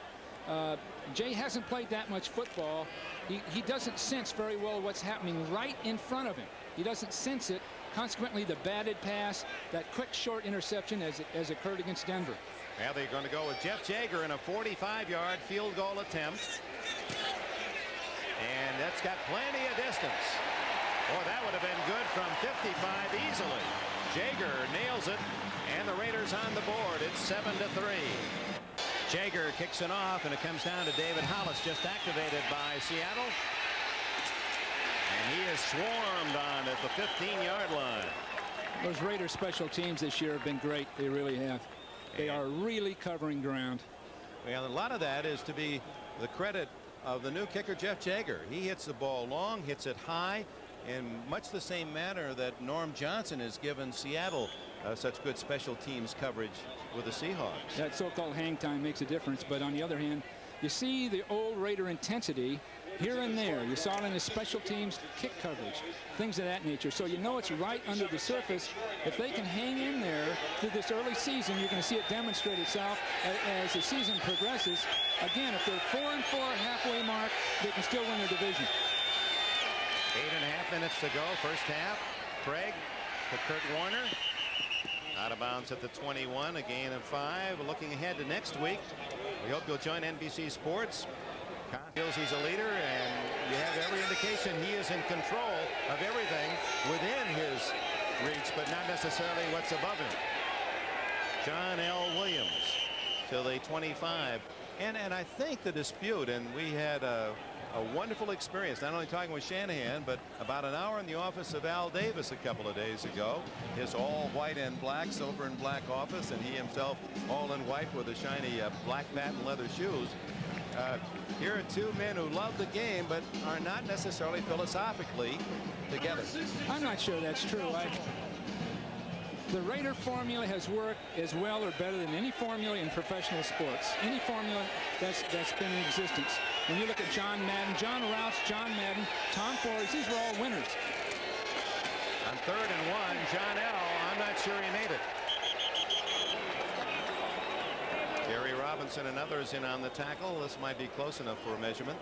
Jay hasn't played that much football. He doesn't sense very well what's happening right in front of him. He doesn't sense it. Consequently, the batted pass, that quick short interception as occurred against Denver. Now they're going to go with Jeff Jaeger in a 45-yard field goal attempt. And that's got plenty of distance. Boy, that would have been good from 55 easily. Jaeger nails it, and the Raiders on the board. It's 7-3. Jaeger kicks it off, and it comes down to David Hollis, just activated by Seattle. And he is swarmed on at the 15-yard line. Those Raiders special teams this year have been great. They really have. They are really covering ground. Well, a lot of that is to be the credit of the new kicker, Jeff Jaeger. He hits the ball long, hits it high, in much the same manner that Norm Johnson has given Seattle such good special teams coverage with the Seahawks. That so-called hang time makes a difference, but on the other hand, you see the old Raider intensity here and there. You saw it in the special teams kick coverage, things of that nature. So you know it's right under the surface. If they can hang in there through this early season, you're going to see it demonstrate itself as the season progresses. Again, if they're 4-4 halfway mark, they can still win their division. 8.5 minutes to go, first half. Craig to Kurt Warner. Out of bounds at the 21, a gain of 5. Looking ahead to next week, we hope you'll join NBC Sports. Feels he's a leader, and you have every indication he is in control of everything within his reach, but not necessarily what's above him. John L. Williams to the 25. And I think the dispute, and we had a wonderful experience, not only talking with Shanahan, but about an hour in the office of Al Davis a couple of days ago. His all white and black, silver and black office, and he himself all in white with a shiny black patent leather shoes. Here are two men who love the game, but are not necessarily philosophically together. I'm not sure that's true. The Raider formula has worked as well or better than any formula in professional sports. Any formula that's been in existence. When you look at John Madden, John Rouse, John Madden, Tom Flores, these were all winners. On 3rd and 1, John L. I'm not sure he made it. Gary Robinson and others in on the tackle. This might be close enough for a measurement.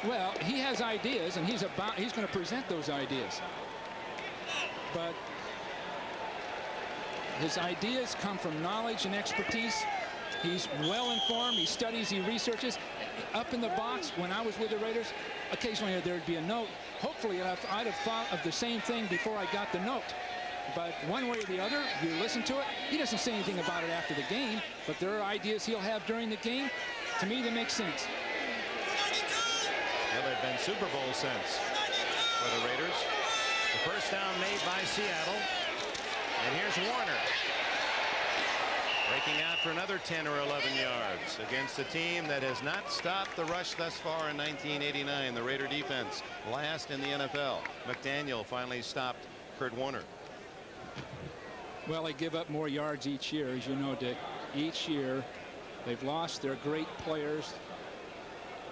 Well, he has ideas, and he's going to present those ideas. But his ideas come from knowledge and expertise. He's well informed. He studies, he researches. Up in the box, when I was with the Raiders, occasionally there'd be a note. Hopefully I'd have thought of the same thing before I got the note. But one way or the other, you listen to it. He doesn't say anything about it after the game, but there are ideas he'll have during the game. To me, that makes sense. Well, they've been Super Bowl since for the Raiders. The first down made by Seattle. And here's Warner. Breaking out for another 10 or 11 yards against a team that has not stopped the rush thus far in 1989. The Raider defense last in the NFL. McDaniel finally stopped Kurt Warner. Well, they give up more yards each year, as you know, Dick. Each year they've lost their great players.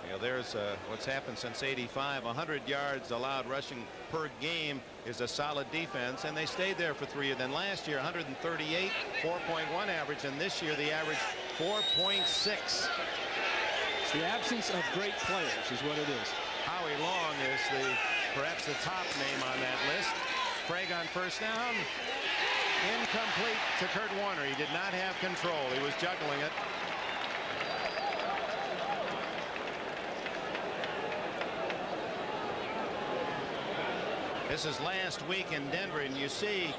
Yeah, there's what's happened since '85. 100 yards allowed rushing per game is a solid defense, and they stayed there for 3 years. Then last year 138, 4.1 average, and this year the average 4.6. It's the absence of great players is what it is. Howie Long is perhaps the top name on that list. Craig on first down. Incomplete to Kurt Warner. He did not have control. He was juggling it. This is last week in Denver, and you see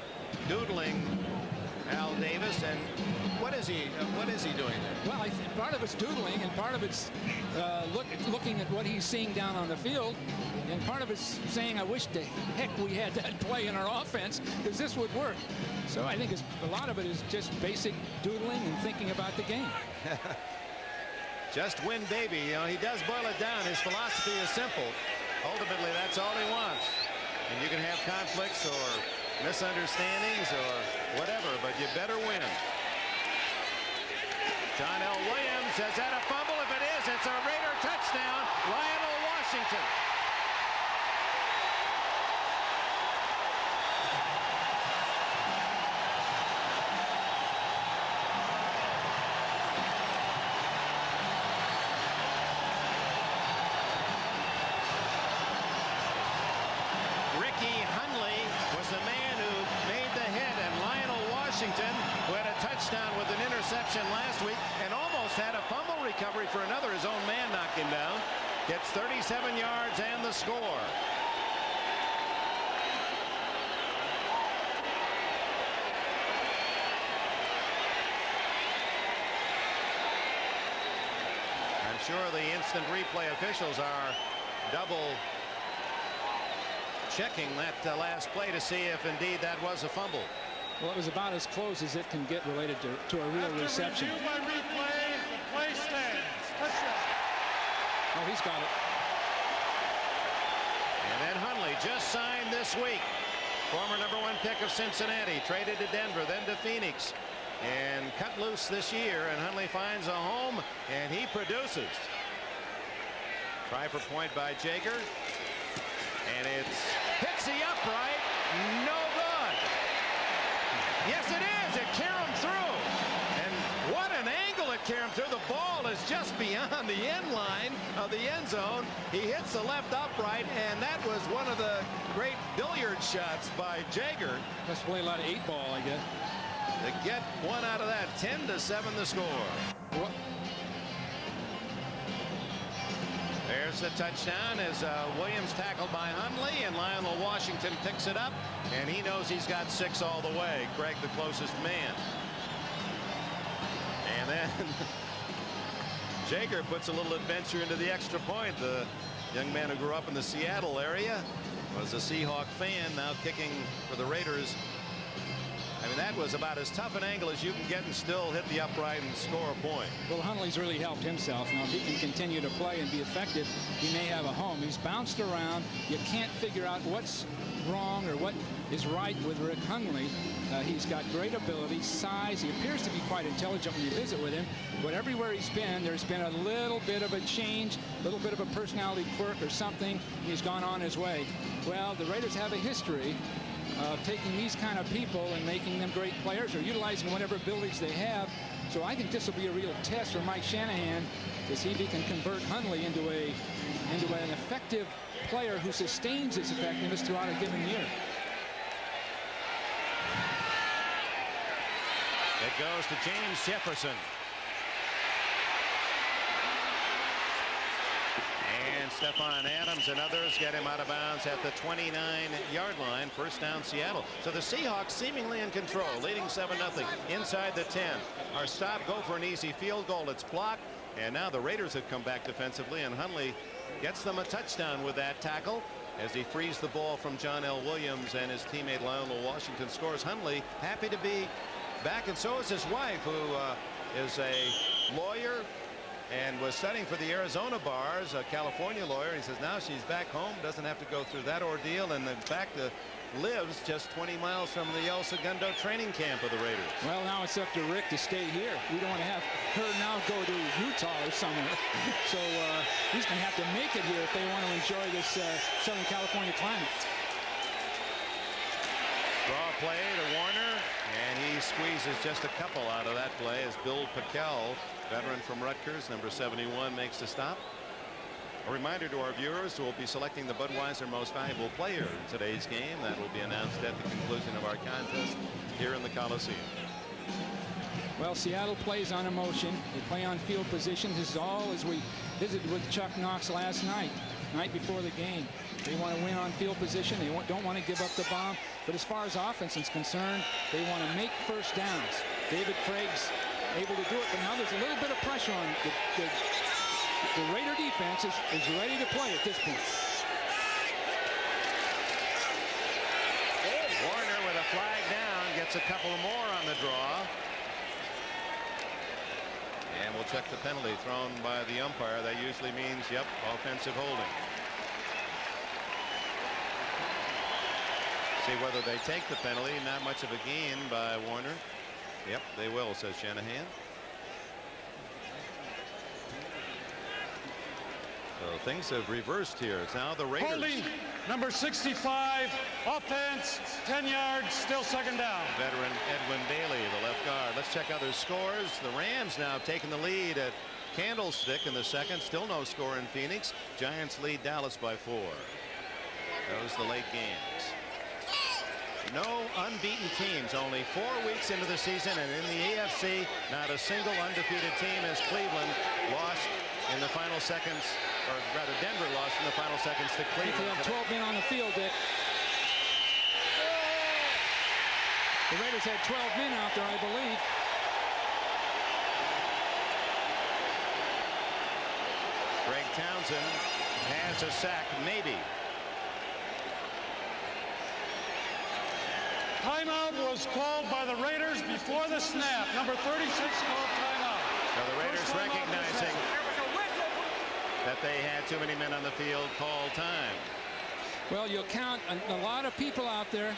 doodling Al Davis, and what is he doing there? Well, I think part of it's doodling, and part of it's looking at what he's seeing down on the field, and part of it's saying, I wish the heck we had that play in our offense, because this would work. So I think a lot of it is just basic doodling and thinking about the game. Just win, baby. You know, he does boil it down. His philosophy is simple. Ultimately, that's all he wants. And you can have conflicts or misunderstandings or whatever, but you better win. John L. Williams, is that a fumble? If it is, it's a Raider touchdown. Lionel Washington. Who had a touchdown with an interception last week and almost had a fumble recovery for another. His own man knocked him down. Gets 37 yards and the score. I'm sure the instant replay officials are double checking that last play to see if indeed that was a fumble. Well, it was about as close as it can get related to a real reception. Review by replay, the play stands. Touchdown. Oh, he's got it. And then Hundley just signed this week. Former #1 pick of Cincinnati, traded to Denver, then to Phoenix, and cut loose this year. And Hundley finds a home, and he produces. Try for point by Jager, and hits the upright. No good. Yes, it is. It caromed through. And what an angle it caromed through. The ball is just beyond the end line of the end zone. He hits the left upright, and that was one of the great billiard shots by Jaeger. Must play a lot of 8-ball, I guess. To get one out of that. 10-7 the score. What? There's the touchdown as Williams tackled by Hundley, and Lionel Washington picks it up, and he knows he's got 6 all the way. Craig, the closest man. And then Jaeger puts a little adventure into the extra point. The young man who grew up in the Seattle area was a Seahawk fan, now kicking for the Raiders. I mean, that was about as tough an angle as you can get and still hit the upright and score a point. Well, Hundley's really helped himself. Now, if he can continue to play and be effective, he may have a home. He's bounced around. You can't figure out what's wrong or what is right with Rick Hundley. He's got great ability, size. He appears to be quite intelligent when you visit with him. But everywhere he's been, there's been a little bit of a change, a little bit of a personality quirk or something. He's gone on his way. Well, the Raiders have a history of taking these kind of people and making them great players or utilizing whatever abilities they have. So I think this will be a real test for Mike Shanahan to see if he can convert Hundley into an effective player who sustains his effectiveness throughout a given year. It goes to James Jefferson. And Stephon Adams and others get him out of bounds at the 29-yard line. First down, Seattle. So the Seahawks seemingly in control, leading 7-0 inside the 10. Our stop, go for an easy field goal. It's blocked. And now the Raiders have come back defensively, and Hundley gets them a touchdown with that tackle as he frees the ball from John L. Williams, and his teammate Lionel Washington scores. Hundley happy to be back, and so is his wife, who is a lawyer and was studying for the Arizona bars, a California lawyer. He says now she's back home, doesn't have to go through that ordeal, and in fact lives just 20 miles from the El Segundo training camp of the Raiders. Well, now it's up to Rick to stay here. We don't want to have her now go to Utah or somewhere. So he's going to have to make it here if they want to enjoy this Southern California climate. Draw play to Warner, and he squeezes just a couple out of that play as Bill Pickel, veteran from Rutgers, number 71, makes the stop. A reminder to our viewers, we'll be selecting the Budweiser Most Valuable Player in today's game. That will be announced at the conclusion of our contest here in the Coliseum. Well, Seattle plays on emotion. They play on field position. This is all as we visited with Chuck Knox last night before the game. They want to win on field position. They don't want to give up the bomb. But as far as offense is concerned, they want to make first downs. David Craig's able to do it, but now there's a little bit of pressure on the Raider defense is ready to play at this point. Warner with a flag down gets a couple more on the draw. And we'll check the penalty thrown by the umpire. That usually means, yep, offensive holding. See whether they take the penalty. Not much of a gain by Warner. Yep, they will, says Shanahan. So things have reversed here. It's now the Raiders. Holding number 65, offense, 10 yards, still second down. Veteran Edwin Bailey, the left guard. Let's check other scores. The Rams now taking the lead at Candlestick in the second. Still no score in Phoenix. Giants lead Dallas by 4. Those the late games. No unbeaten teams, only 4 weeks into the season, and in the AFC, not a single undefeated team as Cleveland lost in the final seconds, or rather Denver lost in the final seconds to Cleveland. They have 12 men on the field, Dick. The Raiders had 12 men out there, I believe. Greg Townsend has a sack, maybe. Timeout was called by the Raiders before the snap. Number 36 called timeout. So the Raiders recognizing that they had too many men on the field, call time. Well, you'll count a lot of people out there.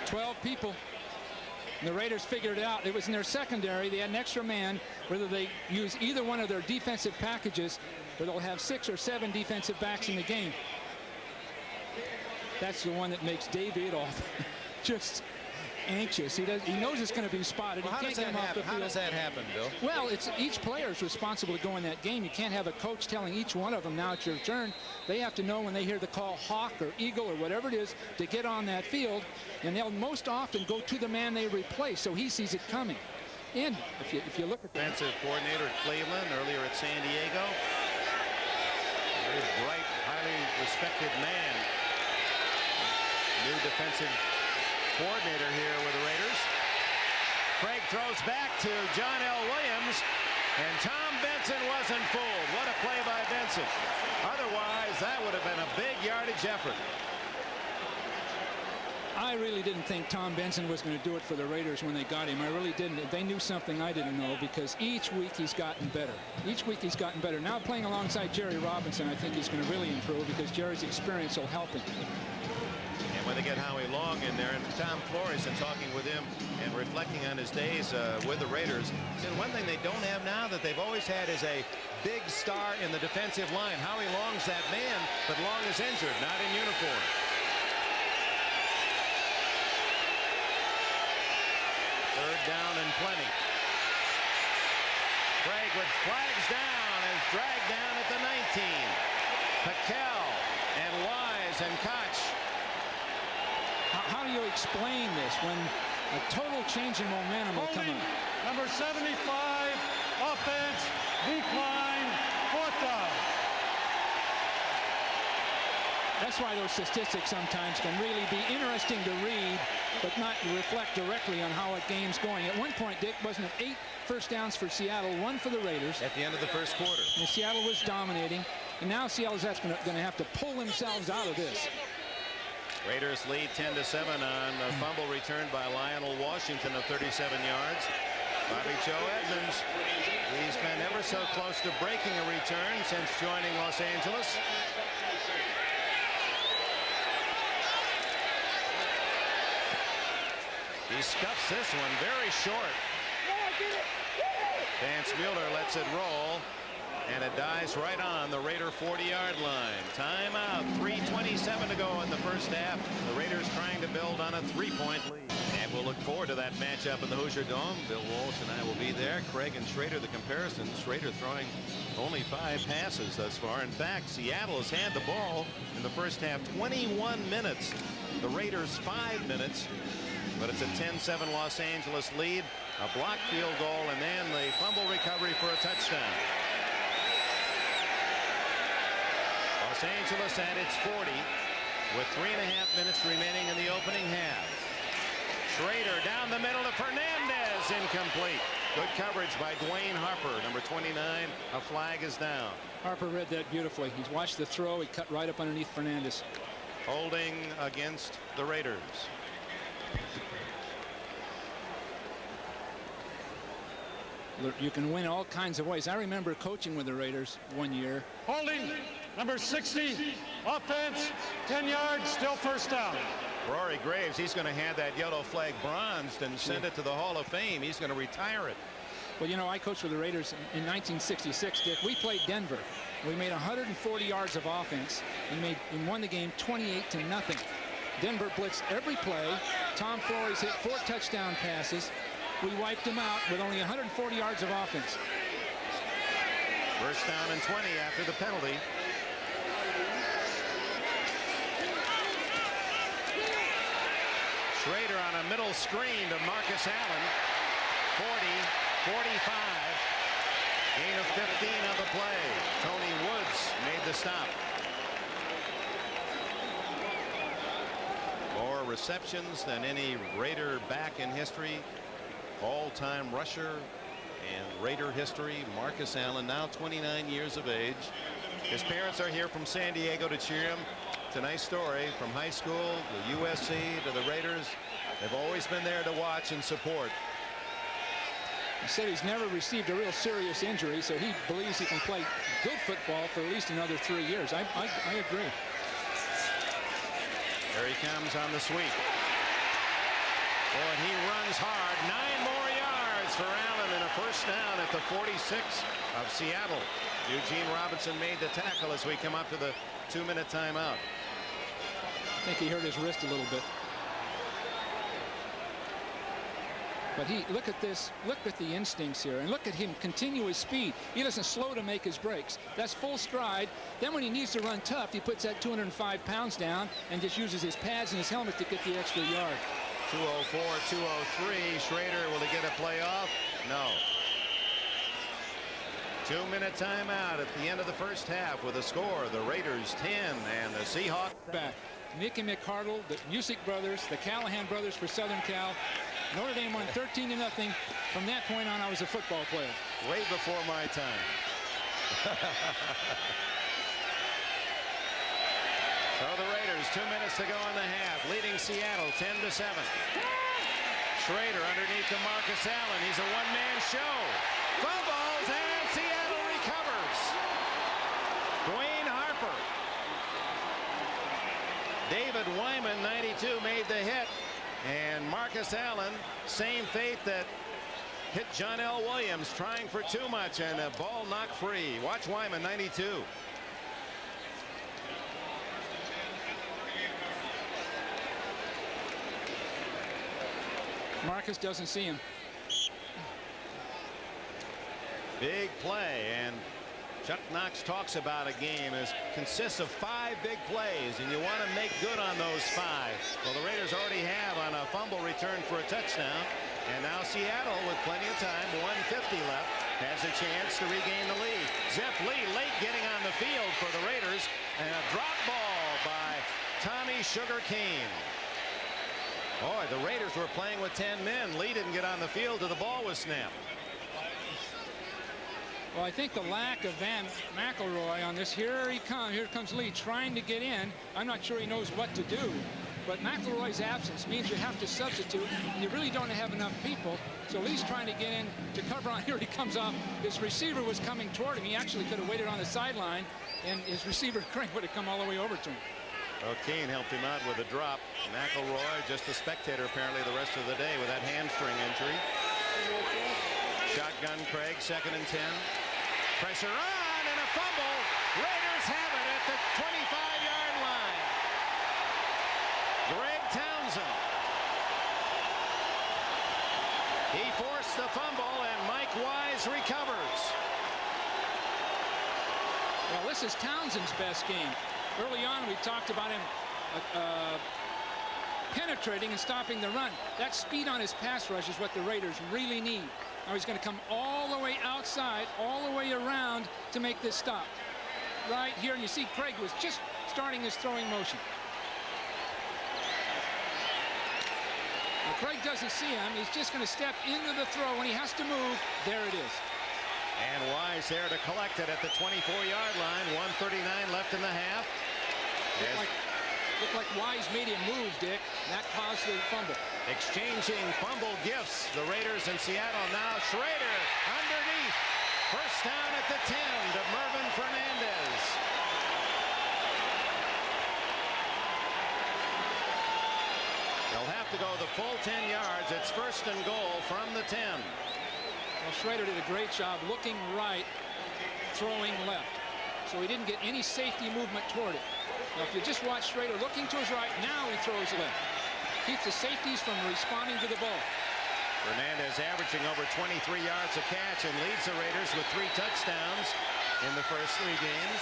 12 people. And the Raiders figured it out. It was in their secondary. They had an extra man, whether they use either one of their defensive packages, or they'll have 6 or 7 defensive backs in the game. That's the one that makes Dave Adolph just anxious. He knows it's going to be spotted. Well, he can't get him off the field. How does that happen, Bill? Well, it's each player is responsible to go in that game. You can't have a coach telling each one of them, now it's your turn. They have to know when they hear the call hawk or eagle or whatever it is to get on that field, and they'll most often go to the man they replace, so he sees it coming. And if you look at the defensive coordinator at Cleveland, earlier at San Diego, very bright, highly respected man. New defensive coordinator here with the Raiders. Craig throws back to John L. Williams, and Tom Benson wasn't fooled. What a play by Benson. Otherwise, that would have been a big yardage effort. I really didn't think Tom Benson was going to do it for the Raiders when they got him. I really didn't. They knew something I didn't know, because each week he's gotten better. Each week he's gotten better. Now playing alongside Jerry Robinson, I think he's going to really improve, because Jerry's experience will help him. And when they get Howie Long in there, and Tom Flores, and talking with him and reflecting on his days with the Raiders, and one thing they don't have now that they've always had is a big star in the defensive line. Howie Long's that man, but Long is injured, not in uniform. Third down and plenty. Craig with flags down, is dragged down at the 19. Paquel and Wise and Koch. How do you explain this when a total change in momentum will come up? Number 75, offense, decline, 4th down. That's why those statistics sometimes can really be interesting to read, but not reflect directly on how a game's going. At one point, Dick, wasn't it 8 first downs for Seattle, 1 for the Raiders? At the end of the first quarter. And Seattle was dominating, and now Seattle's going to have to pull themselves out of this. Raiders lead 10-7 on a fumble returned by Lionel Washington of 37 yards. Bobby Joe Edmonds, he's been ever so close to breaking a return since joining Los Angeles. He scuffs this one very short. Vance Mueller lets it roll, and it dies right on the Raider 40-yard line. Timeout, 3:27 to go in the first half. The Raiders trying to build on a 3-point lead. And we'll look forward to that matchup in the Hoosier Dome. Bill Walsh and I will be there. Craig and Schrader, the comparison. Schrader throwing only 5 passes thus far. In fact, Seattle has had the ball in the first half 21 minutes. The Raiders 5 minutes. But it's a 10-7 Los Angeles lead. A blocked field goal, and then the fumble recovery for a touchdown. Los Angeles at its 40 with 3.5 minutes remaining in the opening half. Schrader down the middle to Fernandez, incomplete. Good coverage by Dwayne Harper, number 29. A flag is down. Harper read that beautifully. He's watched the throw. He cut right up underneath Fernandez. Holding against the Raiders. You can win all kinds of ways. I remember coaching with the Raiders one year. Holding, number 60, offense, 10 yards, still 1st down. Rory Graves, he's going to have that yellow flag bronzed and send it to the Hall of Fame. He's going to retire it. Well, you know, I coached with the Raiders in 1966, Dick. We played Denver. We made 140 yards of offense and won the game 28-0. Denver blitzed every play. Tom Flores hit 4 touchdown passes. We wiped them out with only 140 yards of offense. First down and 20 after the penalty. Schrader on a middle screen to Marcus Allen. 40, 45. Gain of 15 on the play. Tony Woods made the stop. More receptions than any Raider back in history. All-time rusher and Raider history, Marcus Allen, now 29 years of age. His parents are here from San Diego to cheer him. It's a nice story, from high school to USC to the Raiders. They've always been there to watch and support. He said he's never received a real serious injury, so he believes he can play good football for at least another 3 years. I agree. Here he comes on the sweep. Oh, and he runs hard. 9 more yards for Allen and a first down at the 46 of Seattle. Eugene Robinson made the tackle as we come up to the 2-minute timeout. I think he hurt his wrist a little bit. But look at this. Look at the instincts here. And look at him continue his speed. He doesn't slow to make his breaks. That's full stride. Then when he needs to run tough, he puts that 205 pounds down and just uses his pads and his helmet to get the extra yard. 204, 203. Schrader, will he get a playoff? No. 2-minute timeout at the end of the first half with a score. The Raiders 10 and the Seahawks back. Mickey McCardle, the Music brothers, the Callahan brothers for Southern Cal. Notre Dame won 13-0. From that point on, I was a football player. Way before my time. So the Raiders, 2 minutes to go in the half, leading Seattle 10-7. Schrader underneath to Marcus Allen. He's a one-man show. Fumbles, and Seattle recovers. Dwayne Harper. David Wyman, 92, made the hit. And Marcus Allen, same fate that hit John L. Williams, trying for too much, and a ball knocked free. Watch Wyman, 92. Marcus doesn't see him. Big play, and Chuck Knox talks about a game as consists of 5 big plays, and you want to make good on those 5. Well, the Raiders already have on a fumble return for a touchdown, and now Seattle, with plenty of time, 1:50 left, has a chance to regain the lead. Zepp Lee late getting on the field for the Raiders, and a drop ball by Tommy Sugar Kane. Boy, the Raiders were playing with 10 men. Lee didn't get on the field till the ball was snapped. Well, I think the lack of Van McElroy on this. Here he comes. Here comes Lee trying to get in. I'm not sure he knows what to do. But McElroy's absence means you have to substitute. You really don't have enough people. So Lee's trying to get in to cover on. Here he comes off. His receiver was coming toward him. He actually could have waited on the sideline, and his receiver, Craig, would have come all the way over to him. Well, Kane helped him out with a drop. McElroy, just a spectator apparently the rest of the day with that hamstring injury. Shotgun Craig, 2nd and 10. Pressure on and a fumble. Raiders have it at the 25-yard line. Greg Townsend. He forced the fumble, and Mike Wise recovers. Well, this is Townsend's best game. Early on, we talked about him penetrating and stopping the run. That speed on his pass rush is what the Raiders really need. Now he's going to come all the way outside, all the way around to make this stop. Right here, and you see Craig was just starting his throwing motion. Now Craig doesn't see him. He's just going to step into the throw. When he has to move, there it is. And Wise there to collect it at the 24-yard line. 1:39 left in the half. Looked like Wise made him move, Dick. That caused the fumble. Exchanging fumble gifts. The Raiders in Seattle now. Schrader underneath. First down at the 10 to Mervyn Fernandez. They'll have to go the full 10 yards. It's 1st and goal from the 10. Well, Schrader did a great job looking right, throwing left. So he didn't get any safety movement toward it. Now, if you just watch Schrader looking to his right, now he throws left. Keeps the safeties from responding to the ball. Fernandez averaging over 23 yards a catch and leads the Raiders with 3 touchdowns in the first 3 games.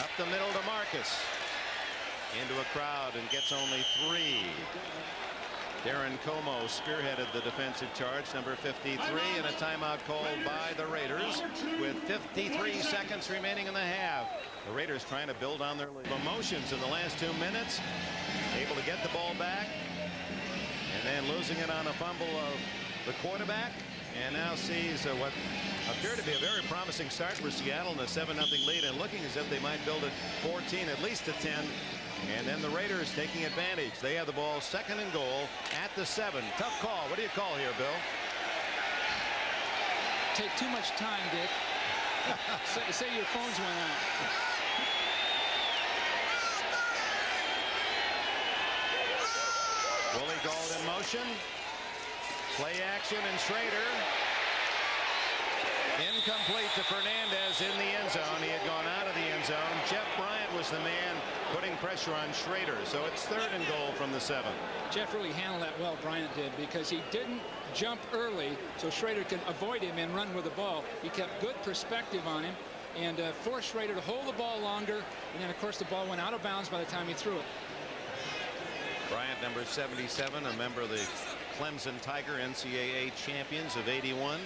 Up the middle to Marcus. Into a crowd and gets only 3. Darren Como spearheaded the defensive charge, number 53, and a timeout called by the Raiders with 53 seconds remaining in the half. The Raiders trying to build on their emotions in the last 2 minutes. Able to get the ball back, and then losing it on a fumble of the quarterback, and now sees what appeared to be a very promising start for Seattle in a 7-0 lead, and looking as if they might build it 14, at least to 10. And then the Raiders taking advantage. They have the ball 2nd and goal at the 7. Tough call. What do you call here, Bill? Take too much time, Dick. Say your phones went out. Willie Gauld in motion. Play action, and Schrader in incomplete to Fernandez in the end zone. He had gone out of the end zone. Jeff Bryant was the man putting pressure on Schrader. So it's 3rd and goal from the 7. Jeff really handled that well, Bryant did, because he didn't jump early so Schrader could avoid him and run with the ball. He kept good perspective on him and forced Schrader to hold the ball longer. And then, of course, the ball went out of bounds by the time he threw it. Bryant, number 77, a member of the Clemson Tiger NCAA champions of '81.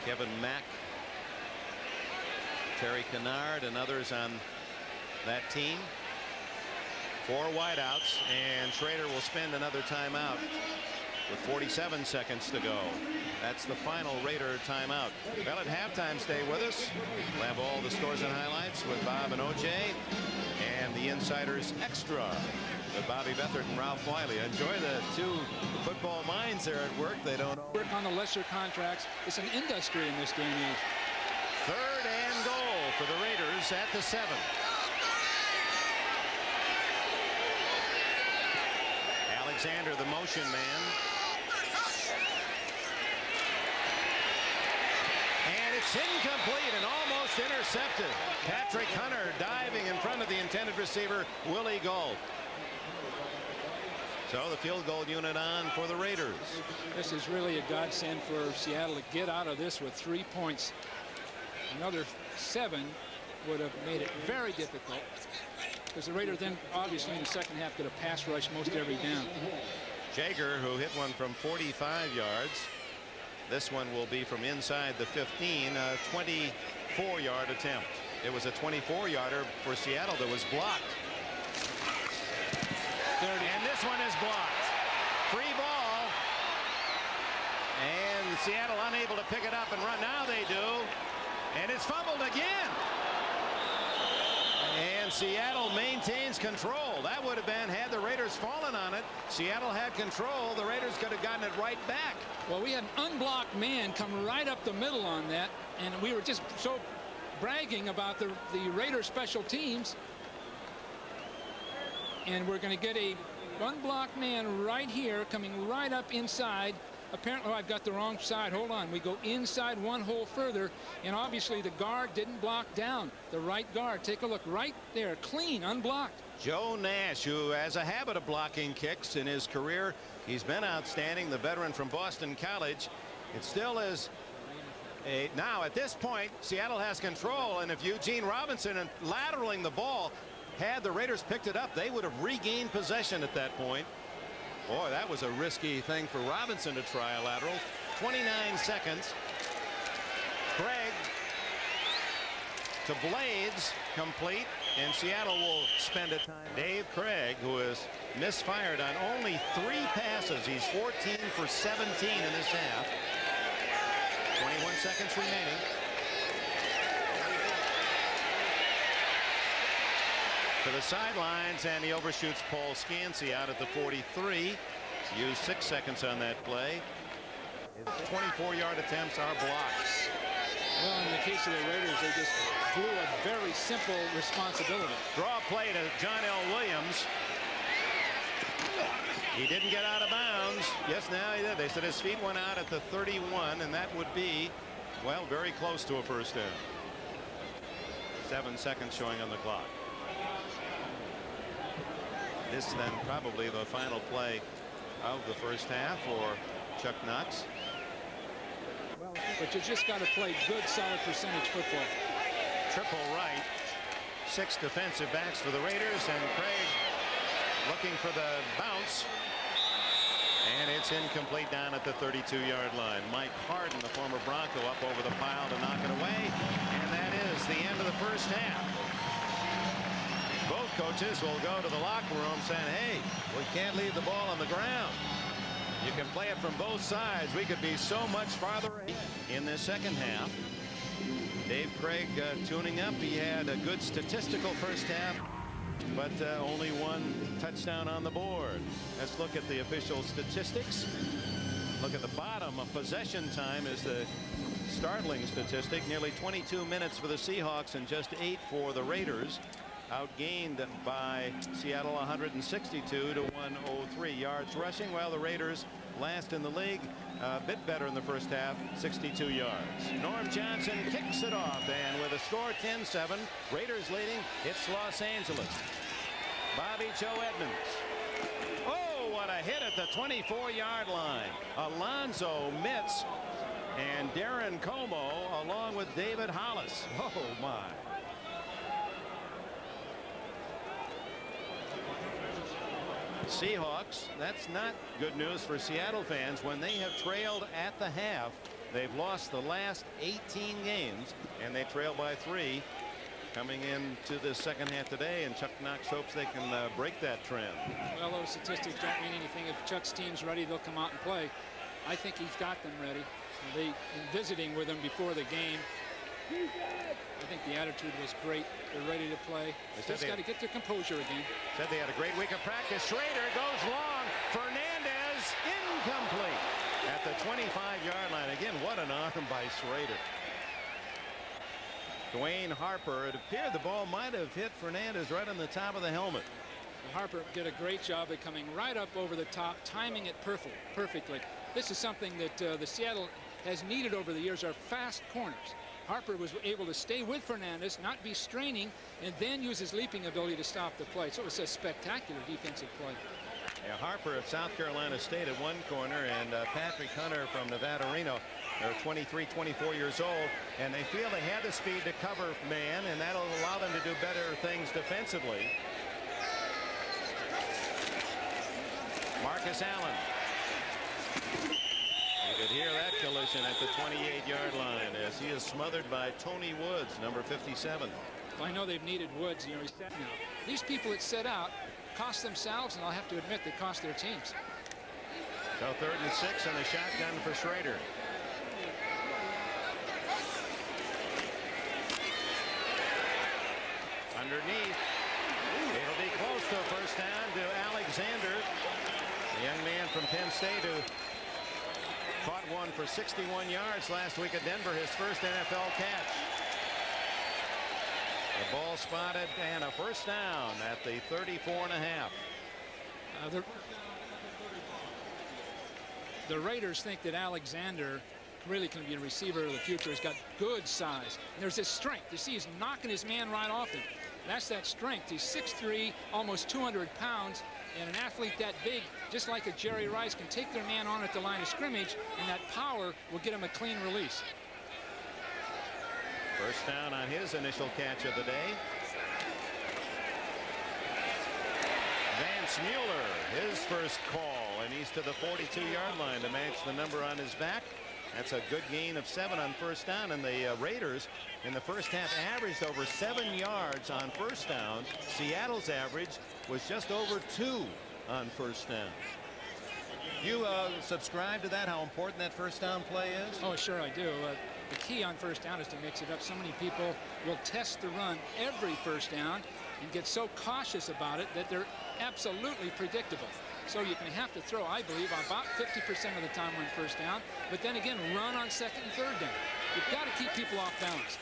Kevin Mack, Terry Kennard, and others on that team. 4 wideouts, and Schrader will spend another timeout with 47 seconds to go. That's the final Raider timeout. Well, at halftime, stay with us. We'll have all the scores and highlights with Bob and OJ, and the Insiders Extra with Bobby Beathard and Ralph Wiley. Enjoy the 2 football minds there at work. They don't work on the lesser contracts. It's an industry in this day and age. 3rd and goal for the Raiders at the 7. Alexander, the motion man. And it's incomplete and almost intercepted. Patrick Hunter diving in front of the intended receiver, Willie Gault. So the field goal unit on for the Raiders. This is really a godsend for Seattle to get out of this with 3 points. Another 7 would have made it very difficult, because the Raiders then obviously in the second half get a pass rush most every down. Jager, who hit one from 45 yards. This one will be from inside the 15, a 24-yard attempt. It was a 24-yarder for Seattle that was blocked. And this one is blocked. Free ball. And Seattle unable to pick it up and run. Now they do. And it's fumbled again. And Seattle maintains control. That would have been, had the Raiders fallen on it, Seattle had control. The Raiders could have gotten it right back. Well, we had an unblocked man come right up the middle on that, and we were just so bragging about the Raiders special teams. And we're going to get a unblocked man right here coming right up inside. Apparently, I've got the wrong side. Hold on. We go inside 1 hole further, and obviously the guard didn't block down. The right guard. Take a look right there. Clean, unblocked. Joe Nash, who has a habit of blocking kicks in his career. He's been outstanding, the veteran from Boston College. It still is. Now, at this point, Seattle has control, and if Eugene Robinson and lateraling the ball, had the Raiders picked it up, they would have regained possession at that point. Boy, that was a risky thing for Robinson to try a lateral. 29 seconds. Craig to Blades, complete, and Seattle will spend a time. Dave Craig, who has misfired on only 3 passes. He's 14 for 17 in this half. 21 seconds remaining. To the sidelines, and he overshoots Paul Scansey out at the 43. Used 6 seconds on that play. His 24-yard attempts are blocked. Well, in the case of the Raiders, they just blew a very simple responsibility. Draw play to John L. Williams. He didn't get out of bounds. Yes, now he did. They said his feet went out at the 31, and that would be, well, very close to a first down. 7 seconds showing on the clock. This then probably the final play of the first half for Chuck Knox. Well, but you just got to play good, solid percentage football. Triple right. 6 defensive backs for the Raiders, and Craig looking for the bounce. And it's incomplete down at the 32-yard line. Mike Harden, the former Bronco, up over the pile to knock it away. And that is the end of the first half. Both coaches will go to the locker room saying, hey, we can't leave the ball on the ground. You can play it from both sides. We could be so much farther ahead. In this second half, Dave Craig tuning up. He had a good statistical first half, but only 1 touchdown on the board. Let's look at the official statistics. Look at the bottom of possession time is the startling statistic. Nearly 22 minutes for the Seahawks and just 8 for the Raiders. outgained by Seattle 162 to 103 yards rushing, while the Raiders last in the league, a bit better in the first half, 62 yards. Norm Johnson kicks it off, and with a score 10-7, Raiders leading, it's Los Angeles. Bobby Joe Edmonds. Oh, what a hit at the 24-yard line. Alonzo Mitz and Darren Como along with David Hollis. Oh my. Seahawks, that's not good news for Seattle fans. When they have trailed at the half, they've lost the last 18 games, and they trail by 3 coming into the second half today, and Chuck Knox hopes they can break that trend. Well, those statistics don't mean anything. If Chuck's team's ready, they'll come out and play. I think he's got them ready. They visiting with them before the game. I think the attitude was great. They're ready to play. They just got to get their composure again. Said they had a great week of practice. Schrader goes long. Fernandez incomplete at the 25-yard line. Again, what an arm by Schrader. Dwayne Harper, it appeared the ball might have hit Fernandez right on the top of the helmet. Harper did a great job of coming right up over the top, timing it perfectly. This is something that the Seattle has needed over the years, are fast corners. Harper was able to stay with Fernandez, not be straining, and then use his leaping ability to stop the play. So it was a spectacular defensive play. Yeah, Harper of South Carolina State at one corner, and Patrick Hunter from Nevada Reno. They're 23, 24 years old, and they feel they have the speed to cover man, and that'll allow them to do better things defensively. Marcus Allen. You could hear that collision at the 28-yard line as he is smothered by Tony Woods, number 57. Well, I know they've needed Woods. You know, he's set now. These people that set out cost themselves, and I'll have to admit they cost their teams. So 3rd and 6 and a shotgun for Schrader. Underneath. It'll be close to a first down to Alexander, the young man from Penn State who caught one for 61 yards last week at Denver, his first NFL catch. The ball spotted and a first down at the 34.5. The Raiders think that Alexander really can be a receiver of the future. He's got good size. And there's his strength. You see, he's knocking his man right off him. That's that strength. He's 6'3", almost 200 pounds, and an athlete that big, just like a Jerry Rice, can take their man on at the line of scrimmage, and that power will get him a clean release. First down on his initial catch of the day. Vance Mueller, his first call, and he's to the 42-yard line to match the number on his back. That's a good gain of 7 on first down, and the Raiders in the first half averaged over 7 yards on first down. Seattle's average was just over 2 on first down. You subscribe to that, how important that first down play is? Oh, sure I do. The key on first down is to mix it up. So many people will test the run every first down and get so cautious about it that they're absolutely predictable. So you can have to throw, I believe, about 50% of the time on first down, but then again, run on second and third down. You've got to keep people off balance.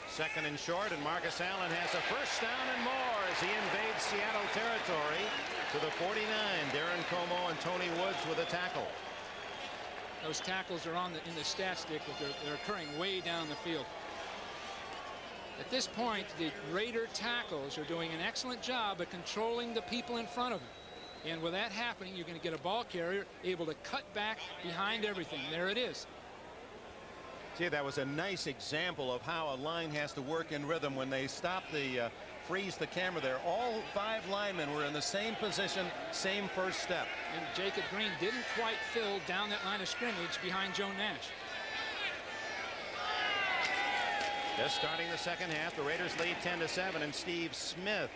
Second and short, and Marcus Allen has a first down and more as he invades Seattle territory to the 49. Darren Como and Tony Woods with a tackle. Those tackles are in the stat stick, but they're occurring way down the field. At this point, the Raider tackles are doing an excellent job of controlling the people in front of them. And with that happening, you're going to get a ball carrier able to cut back behind everything. There it is. See, that was a nice example of how a line has to work in rhythm when they stop the freeze the camera there. All 5 linemen were in the same position, same first step. And Jacob Green didn't quite fill down that line of scrimmage behind Joe Nash. Just starting the second half, the Raiders lead 10-7, and Steve Smith,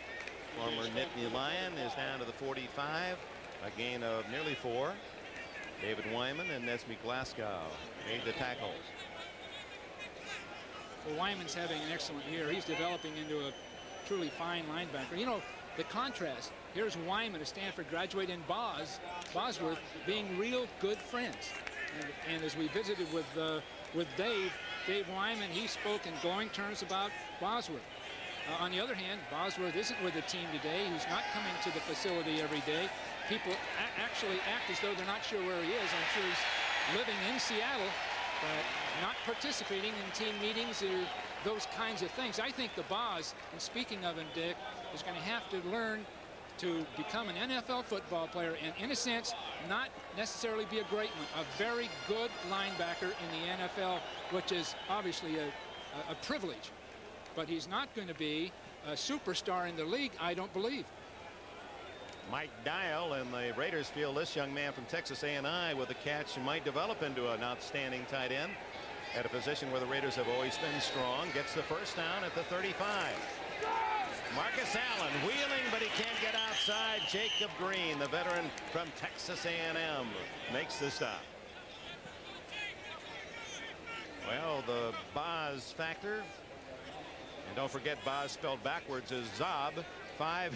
former Nittany Lion, is down to the 45, a gain of nearly 4. David Wyman and Nesby Glasgow made the tackles. Well, Wyman's having an excellent year. He's developing into a truly fine linebacker. You know, the contrast, here's Wyman, a Stanford graduate, and Bosworth being real good friends. And as we visited with Dave Wyman, he spoke in glowing terms about Bosworth. On the other hand, Bosworth isn't with the team today. He's not coming to the facility every day. People actually act as though they're not sure where he is. I'm sure he's living in Seattle, but not participating in team meetings or those kinds of things. I think the Boz, and speaking of him, Dick, is going to have to learn to become an NFL football player and, in a sense, not necessarily be a great one. A very good linebacker in the NFL, which is obviously a privilege. But he's not going to be a superstar in the league, I don't believe. Mike Dial, and the Raiders feel this young man from Texas A&I with a catch might develop into an outstanding tight end at a position where the Raiders have always been strong. Gets the first down at the 35. Marcus Allen wheeling, but he can't get outside. Jacob Green, the veteran from Texas A&M, makes the stop. Well, the Boz factor, and don't forget Boz spelled backwards is Zob. 5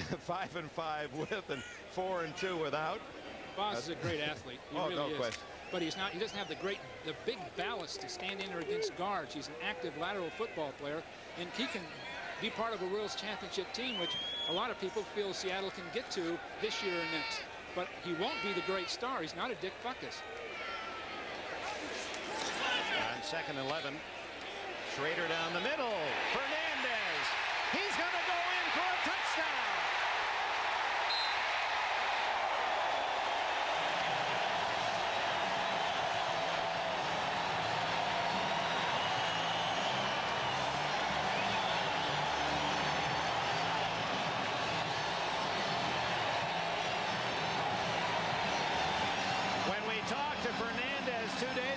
and 5 with and 4 and 2 without. Boz is a great athlete. He really no is. question. But he's not. He doesn't have the big ballast to stand in or against guards. He's an active lateral football player, and he can be part of a World Championship team, which a lot of people feel Seattle can get to this year or next. But he won't be the great star. He's not a Dick Butkus. On 2nd and 11, Schrader down the middle. Fernandez. He's going to go in for a touchdown.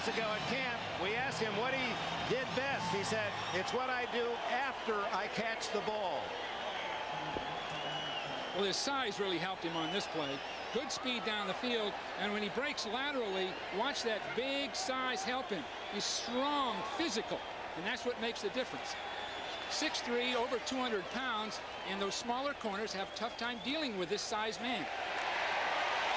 Ago at camp, we asked him what he did best. He said, it's what I do after I catch the ball. Well, his size really helped him on this play. Good speed down the field, and when he breaks laterally, watch that big size help him. He's strong, physical, and that's what makes the difference. 6'3", over 200 pounds, and those smaller corners have a tough time dealing with this size man.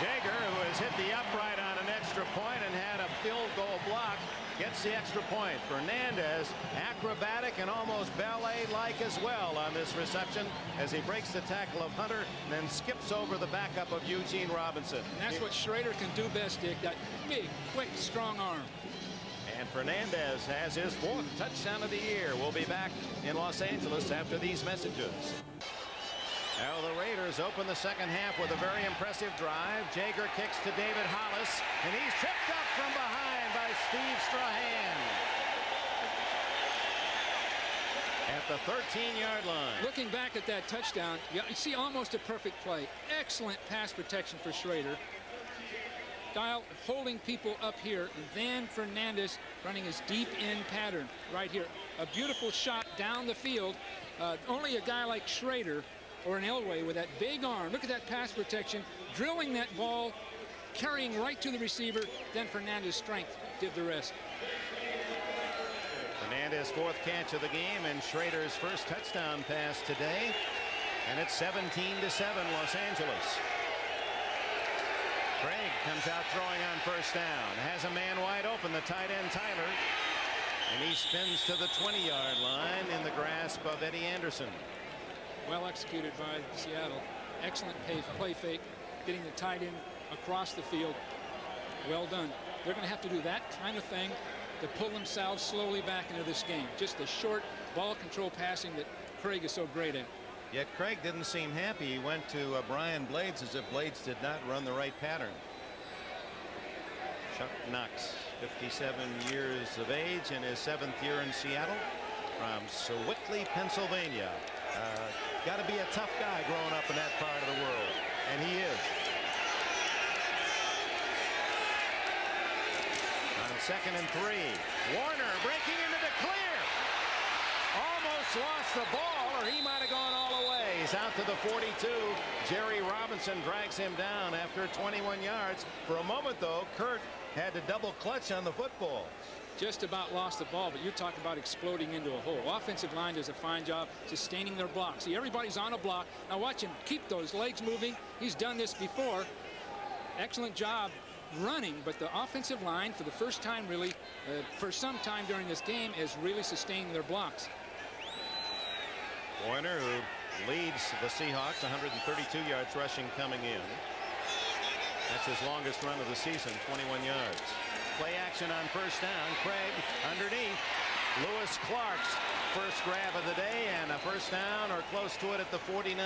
Jaeger, who has hit the upright on an extra point and had a field goal block, gets the extra point. Fernandez, acrobatic and almost ballet-like as well on this reception as he breaks the tackle of Hunter and then skips over the backup of Eugene Robinson. And that's what Schrader can do best, Dick, that big, quick, strong arm. And Fernandez has his 4th touchdown of the year. We'll be back in Los Angeles after these messages. Now the Raiders open the second half with a very impressive drive. Jaeger kicks to David Hollis, and he's tripped up from behind by Steve Strahan at the 13-yard line. Looking back at that touchdown, you see almost a perfect play. Excellent pass protection for Schrader. Dial holding people up here, and then Fernandez running his deep end pattern right here. A beautiful shot down the field. Only a guy like Schrader or an Elway with that big arm. Look at that pass protection, drilling that ball, carrying right to the receiver. Then Fernandez's strength did the rest. Fernandez's 4th catch of the game and Schrader's first touchdown pass today. And it's 17-7 Los Angeles. Craig comes out throwing on first down. Has a man wide open, the tight end Tyler. And he spins to the 20-yard line in the grasp of Eddie Anderson. Well executed by Seattle. Excellent play fake, getting the tight end across the field. Well done. They're going to have to do that kind of thing to pull themselves slowly back into this game. Just the short ball control passing that Craig is so great at. Yet Craig didn't seem happy. He went to Brian Blades as if Blades did not run the right pattern. Chuck Knox, 57 years of age in his 7th year in Seattle from Sewickley, Pennsylvania. Got to be a tough guy growing up in that part of the world, and he is. On 2nd and 3, Warner breaking into the clear. Almost lost the ball, or he might have gone all the way. He's out to the 42. Jerry Robinson drags him down after 21 yards. For a moment, though, Kurt had to double clutch on the football. Just about lost the ball, but you're talking about exploding into a hole. Offensive line does a fine job sustaining their block. See, everybody's on a block. Now watch him keep those legs moving. He's done this before. Excellent job running, but the offensive line, for the first time really, for some time during this game, is really sustaining their blocks. Warner, who leads the Seahawks, 132 yards rushing coming in. That's his longest run of the season, 21 yards. Play action on first down. Craig underneath. Lewis Clark's first grab of the day, and a first down or close to it at the 49.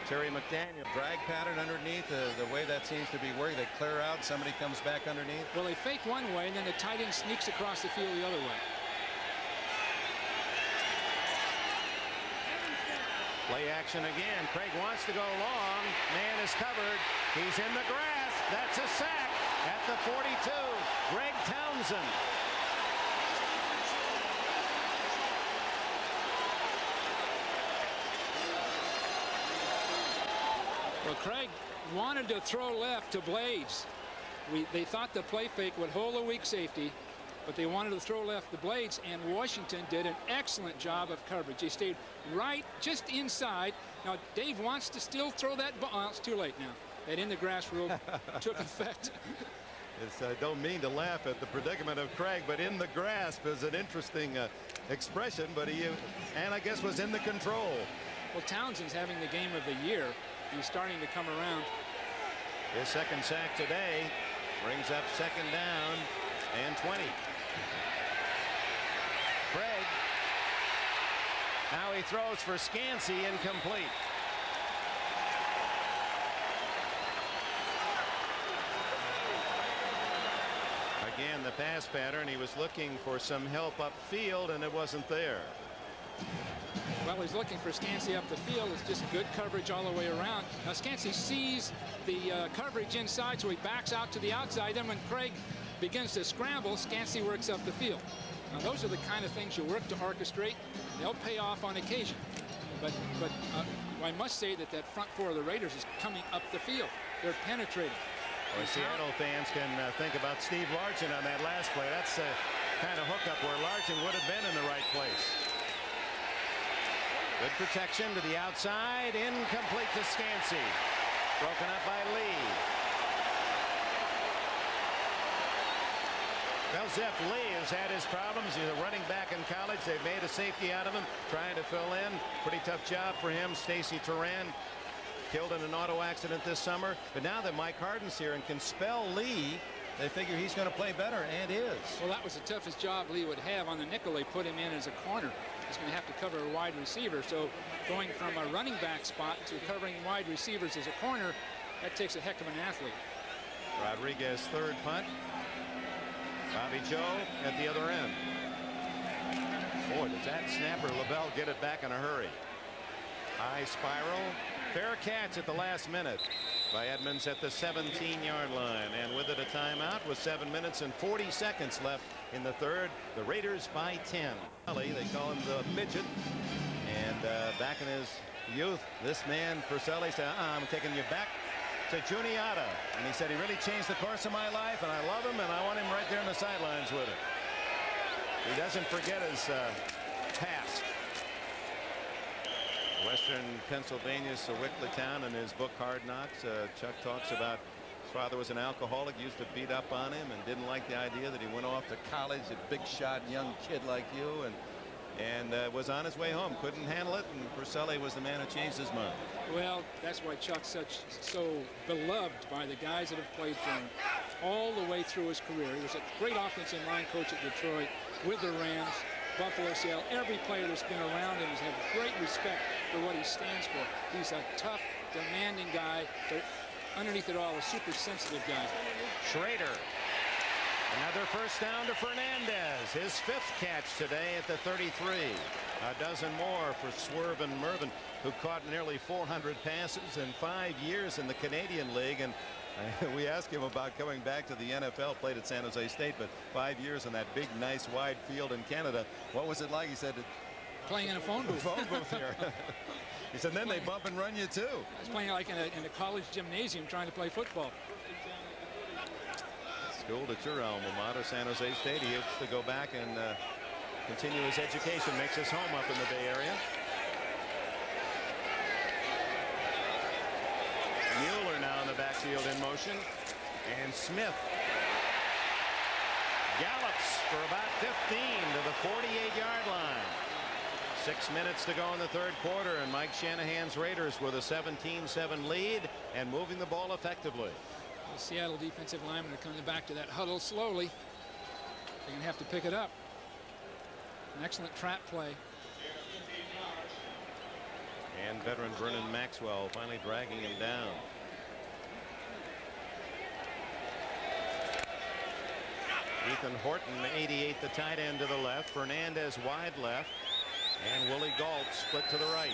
Terry McDaniel. Drag pattern underneath, the way that seems to be working. They clear out, somebody comes back underneath. Well, they fake one way, and then the tight end sneaks across the field the other way. Play action again. Craig wants to go long. Man is covered. He's in the grass. That's a sack at the 42. Greg Townsend. Well, Craig wanted to throw left to Blades. They thought the play fake would hold a weak safety, but they wanted to throw left to Blades, and Washington did an excellent job of coverage. They stayed right just inside. Now, Dave wants to still throw that ball. Oh, it's too late now. That in the grass rule took effect. I don't mean to laugh at the predicament of Craig, but in the grasp is an interesting expression, but and I guess was in the control. Well, Townsend's having the game of the year. He's starting to come around. His second sack today brings up second down and 20. Craig. Now he throws for Scansey, incomplete. Again, the pass pattern. He was looking for some help upfield, and it wasn't there. Well, he's looking for Scansey up the field. It's just good coverage all the way around. Now, Scansey sees the coverage inside, so he backs out to the outside. Then when Craig begins to scramble, Scansey works up the field. Now, those are the kind of things you work to orchestrate. They'll pay off on occasion. But I must say that front four of the Raiders is coming up the field. They're penetrating. Well, Seattle fans can think about Steve Largent on that last play. That's the kind of hookup where Largent would have been in the right place. Good protection to the outside. Incomplete to Scansey. Broken up by Lee. Well, Zeph Lee has had his problems. He's a running back in college. They've made a safety out of him, trying to fill in. Pretty tough job for him. Stacy Turan killed in an auto accident this summer. But now that Mike Harden's here and can spell Lee, they figure he's going to play better, and is. Well, that was the toughest job Lee would have on the nickel. They put him in as a corner. He's going to have to cover a wide receiver. So going from a running back spot to covering wide receivers as a corner, that takes a heck of an athlete. Rodriguez third punt. Bobby Joe at the other end. Boy, does that snapper LaBelle get it back in a hurry. High spiral. Fair catch at the last minute by Edmonds at the 17-yard line. And with it a timeout with 7 minutes and 40 seconds left in the third. The Raiders by 10. They call him the midget. And back in his youth, this man, Purcelli, said, I'm taking you back to Juniata. And he said, he really changed the course of my life, and I love him, and I want him right there on the sidelines with it. He doesn't forget his past. Western Pennsylvania's a Wickley town. In his book Hard Knocks, Chuck talks about his father was an alcoholic, used to beat up on him, and didn't like the idea that he went off to college, a big shot young kid like you, and was on his way home, couldn't handle it, and Purcelli was the man who changed his mind. Well, that's why Chuck's so beloved by the guys that have played for him all the way through his career. He was a great offensive line coach at Detroit, with the Rams, Buffalo, Seattle. Every player that's been around him has had great respect for what he stands for. He's a tough, demanding guy, but underneath it all, a super sensitive guy. Schrader. Another first down to Fernandez. His 5th catch today at the 33. A dozen more for Swerve Mervyn, who caught nearly 400 passes in 5 years in the Canadian League. And we asked him about coming back to the NFL, played at San Jose State, but 5 years in that big, nice, wide field in Canada. What was it like? He said, playing in a phone booth. Here. He said, then they bump and run you too. I was playing like in a college gymnasium trying to play football. Schooled at your alma mater, San Jose State. He hopes to go back and continue his education, makes his home up in the Bay Area. Mueller now in the backfield in motion, and Smith gallops for about 15 to the 48-yard line. 6 minutes to go in the third quarter, and Mike Shanahan's Raiders with a 17-7 lead and moving the ball effectively. The Seattle defensive linemen are coming back to that huddle slowly. They're going to have to pick it up. An excellent trap play. And veteran Vernon Maxwell finally dragging him down. Ethan Horton, 88, the tight end, to the left. Fernandez wide left. And Willie Gault split to the right.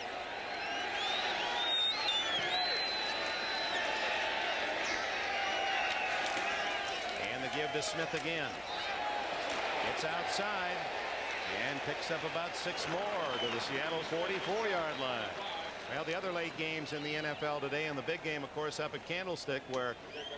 And the give to Smith again. It's outside and picks up about 6 more to the Seattle 44-yard line. Well, the other late games in the NFL today, and the big game, of course, up at Candlestick, where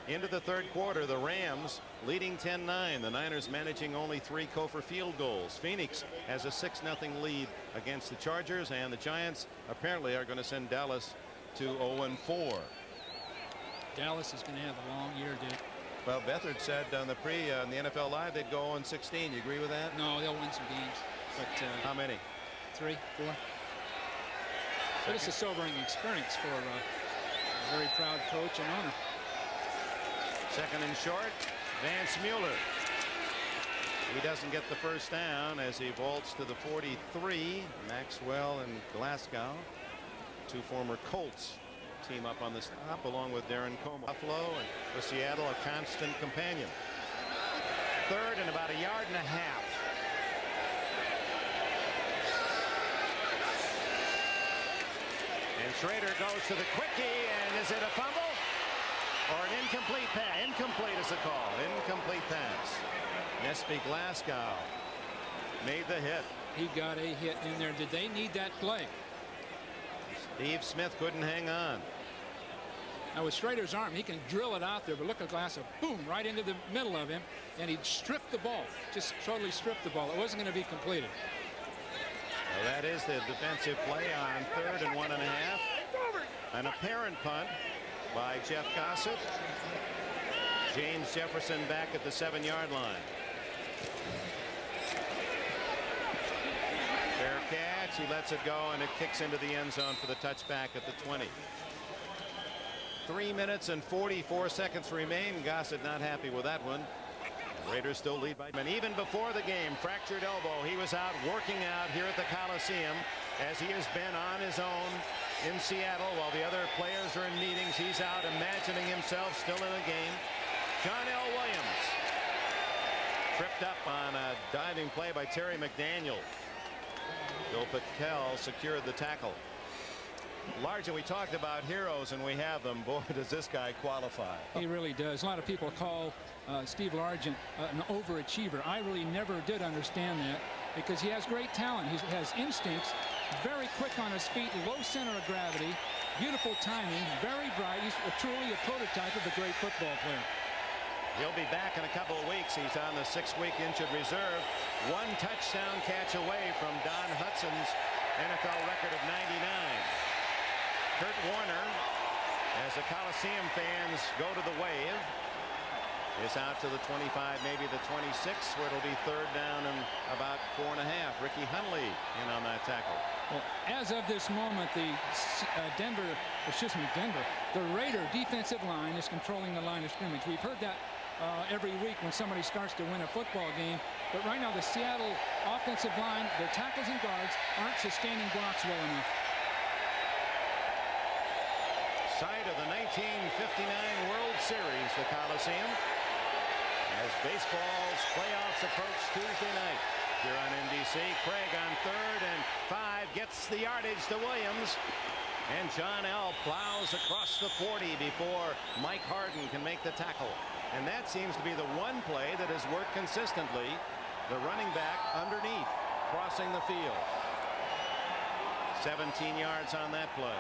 into the third quarter, the Rams leading 10-9. The Niners managing only 3 Kofor field goals. Phoenix has a 6-0 lead against the Chargers, and the Giants apparently are going to send Dallas to 0-4. Dallas is going to have a long year, Dick. Well, Beathard said on the on the NFL Live they'd go 0-16. You agree with that? No, they'll win some games. But how many? 3, 4. But it's a sobering experience for a very proud coach and owner. Second and short, Vance Mueller. He doesn't get the first down as he vaults to the 43. Maxwell and Glasgow, 2 former Colts, team up on the stop along with Darren Como. Buffalo and for Seattle, a constant companion. Third and about 1.5 yards. And Schrader goes to the quickie, and is it a fumble or an incomplete pass? Incomplete is the call. Incomplete pass. Nesby Glasgow made the hit. He got a hit in there. Did they need that play? Steve Smith couldn't hang on. Now with Schrader's arm, he can drill it out there, but look at Glasgow, boom, right into the middle of him, and he stripped the ball. Just totally stripped the ball. It wasn't going to be completed. Well, that is the defensive play on 3rd and 1.5. An apparent punt by Jeff Gossett. James Jefferson back at the 7-yard line. Fair catch. He lets it go, and it kicks into the end zone for the touchback at the 20. 3 minutes and 44 seconds remain. Gossett not happy with that one. Raiders still lead by. And even before the game, fractured elbow. He was out working out here at the Coliseum, as he has been on his own in Seattle while the other players are in meetings. He's out imagining himself still in a game. John L. Williams tripped up on a diving play by Terry McDaniel. Bill Patel secured the tackle. Largely, we talked about heroes, and we have them. Boy, does this guy qualify. He really does. A lot of people call Steve Largent an overachiever. I really never did understand that, because he has great talent. He has instincts, very quick on his feet, low center of gravity, beautiful timing, very bright. He's truly a prototype of a great football player. He'll be back in a couple of weeks. He's on the 6-week injured reserve. 1 touchdown catch away from Don Hudson's NFL record of 99. Kurt Warner, as the Coliseum fans go to the wave, is out to the 25, maybe the 26, where it'll be 3rd down and about 4.5. Ricky Hunley in on that tackle. Well, as of this moment, the the Raider defensive line is controlling the line of scrimmage. We've heard that every week when somebody starts to win a football game. But right now, the Seattle offensive line, their tackles and guards aren't sustaining blocks well enough. Site of the 1959 World Series, the Coliseum, as baseball's playoffs approach Tuesday night here on NBC. Craig on 3rd and 5 gets the yardage to Williams, and John L. plows across the 40 before Mike Harden can make the tackle. And that seems to be the one play that has worked consistently. The running back underneath, crossing the field. 17 yards on that play.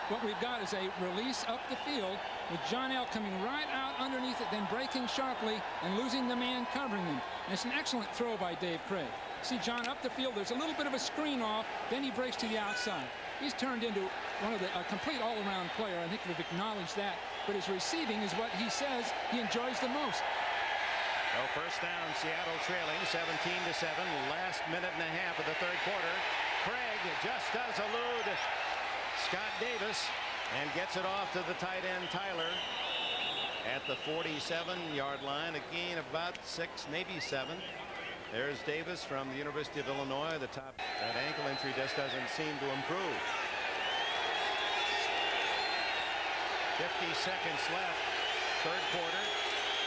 What we've got is a release up the field with John L. coming right out underneath it, then breaking sharply and losing the man covering him. And it's an excellent throw by Dave Craig. See John up the field. There's a little bit of a screen off. Then he breaks to the outside. He's turned into a complete all-around player. I think we've acknowledged that. But his receiving is what he says he enjoys the most. So first down, Seattle trailing 17-7. Last minute and a half of the third quarter. Craig just does elude Scott Davis and gets it off to the tight end Tyler at the 47-yard line. A gain of about 6, maybe 7. There's Davis from the University of Illinois. The top, that ankle injury just doesn't seem to improve. 50 seconds left, third quarter.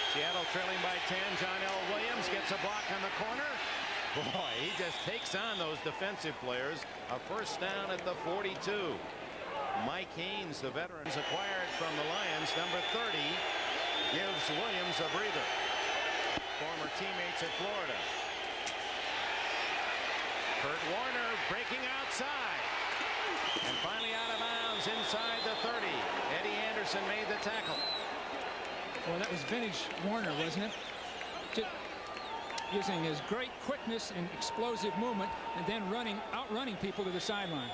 Seattle trailing by 10. John L. Williams gets a block on the corner. Boy, he just takes on those defensive players. A first down at the 42. Mike Haynes, the veteran, is acquired from the Lions, number 30, gives Williams a breather. Former teammates at Florida. Kurt Warner breaking outside. And finally out of bounds inside the 30. Eddie Anderson made the tackle. Well, that was vintage Warner, wasn't it? Just using his great quickness and explosive movement and then outrunning people to the sideline.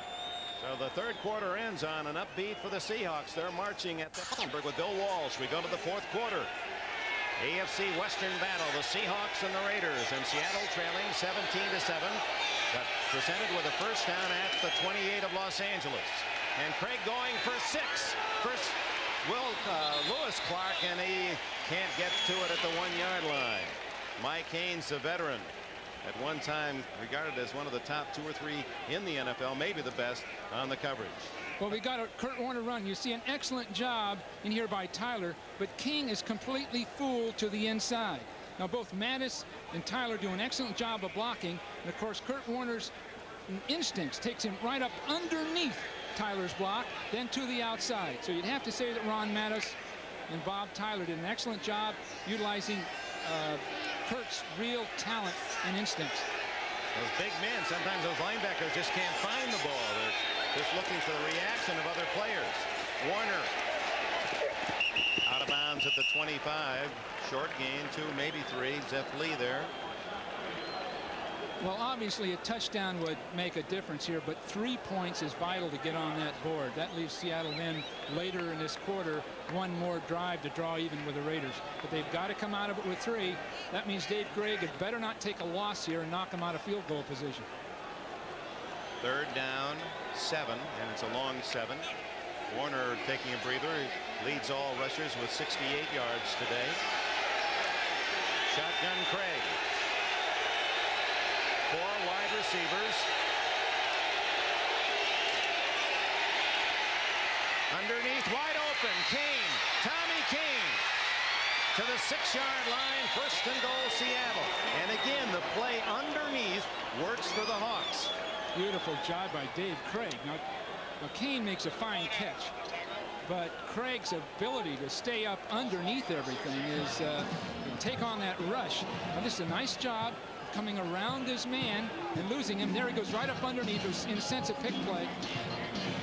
So the third quarter ends on an upbeat for the Seahawks. They're marching at the Hamburg with Bill Walsh. We go to the fourth quarter. AFC Western battle, the Seahawks and the Raiders, and Seattle trailing 17-7, but presented with a first down at the 28 of Los Angeles. And Craig going for 6. First, Lewis Clark, and he can't get to it at the 1-yard line. Mike Haynes, the veteran, at one time regarded as one of the top 2 or 3 in the NFL, maybe the best on the coverage. Well, we got a Kurt Warner run. You see an excellent job in here by Tyler, but King is completely fooled to the inside. Now both Mattis and Tyler do an excellent job of blocking, and of course Kurt Warner's instincts takes him right up underneath Tyler's block, then to the outside. So you'd have to say that Ron Mattis and Bob Tyler did an excellent job utilizing Kurt's real talent and instincts. Those big men, sometimes those linebackers just can't find the ball. They're just looking for the reaction of other players. Warner out of bounds at the 25. Short gain, 2, maybe 3. Zeff Lee there. Well, obviously a touchdown would make a difference here, but 3 points is vital to get on that board. That leaves Seattle then later in this quarter one more drive to draw even with the Raiders. But they've got to come out of it with 3. That means Dave Craig had better not take a loss here and knock them out of field goal position. Third down, 7, and it's a long 7. Warner taking a breather. He leads all rushers with 68 yards today. Shotgun Craig. 4 wide receivers. Underneath, wide open, Kane, Tommy Kane to the 6-yard line, first and goal Seattle. And again, the play underneath works for the Hawks. Beautiful job by Dave Craig. Now Kane makes a fine catch, but Craig's ability to stay up underneath everything is to take on that rush. Now, this is a nice job coming around this man and losing him. There he goes right up underneath. It was in a sense a pick play.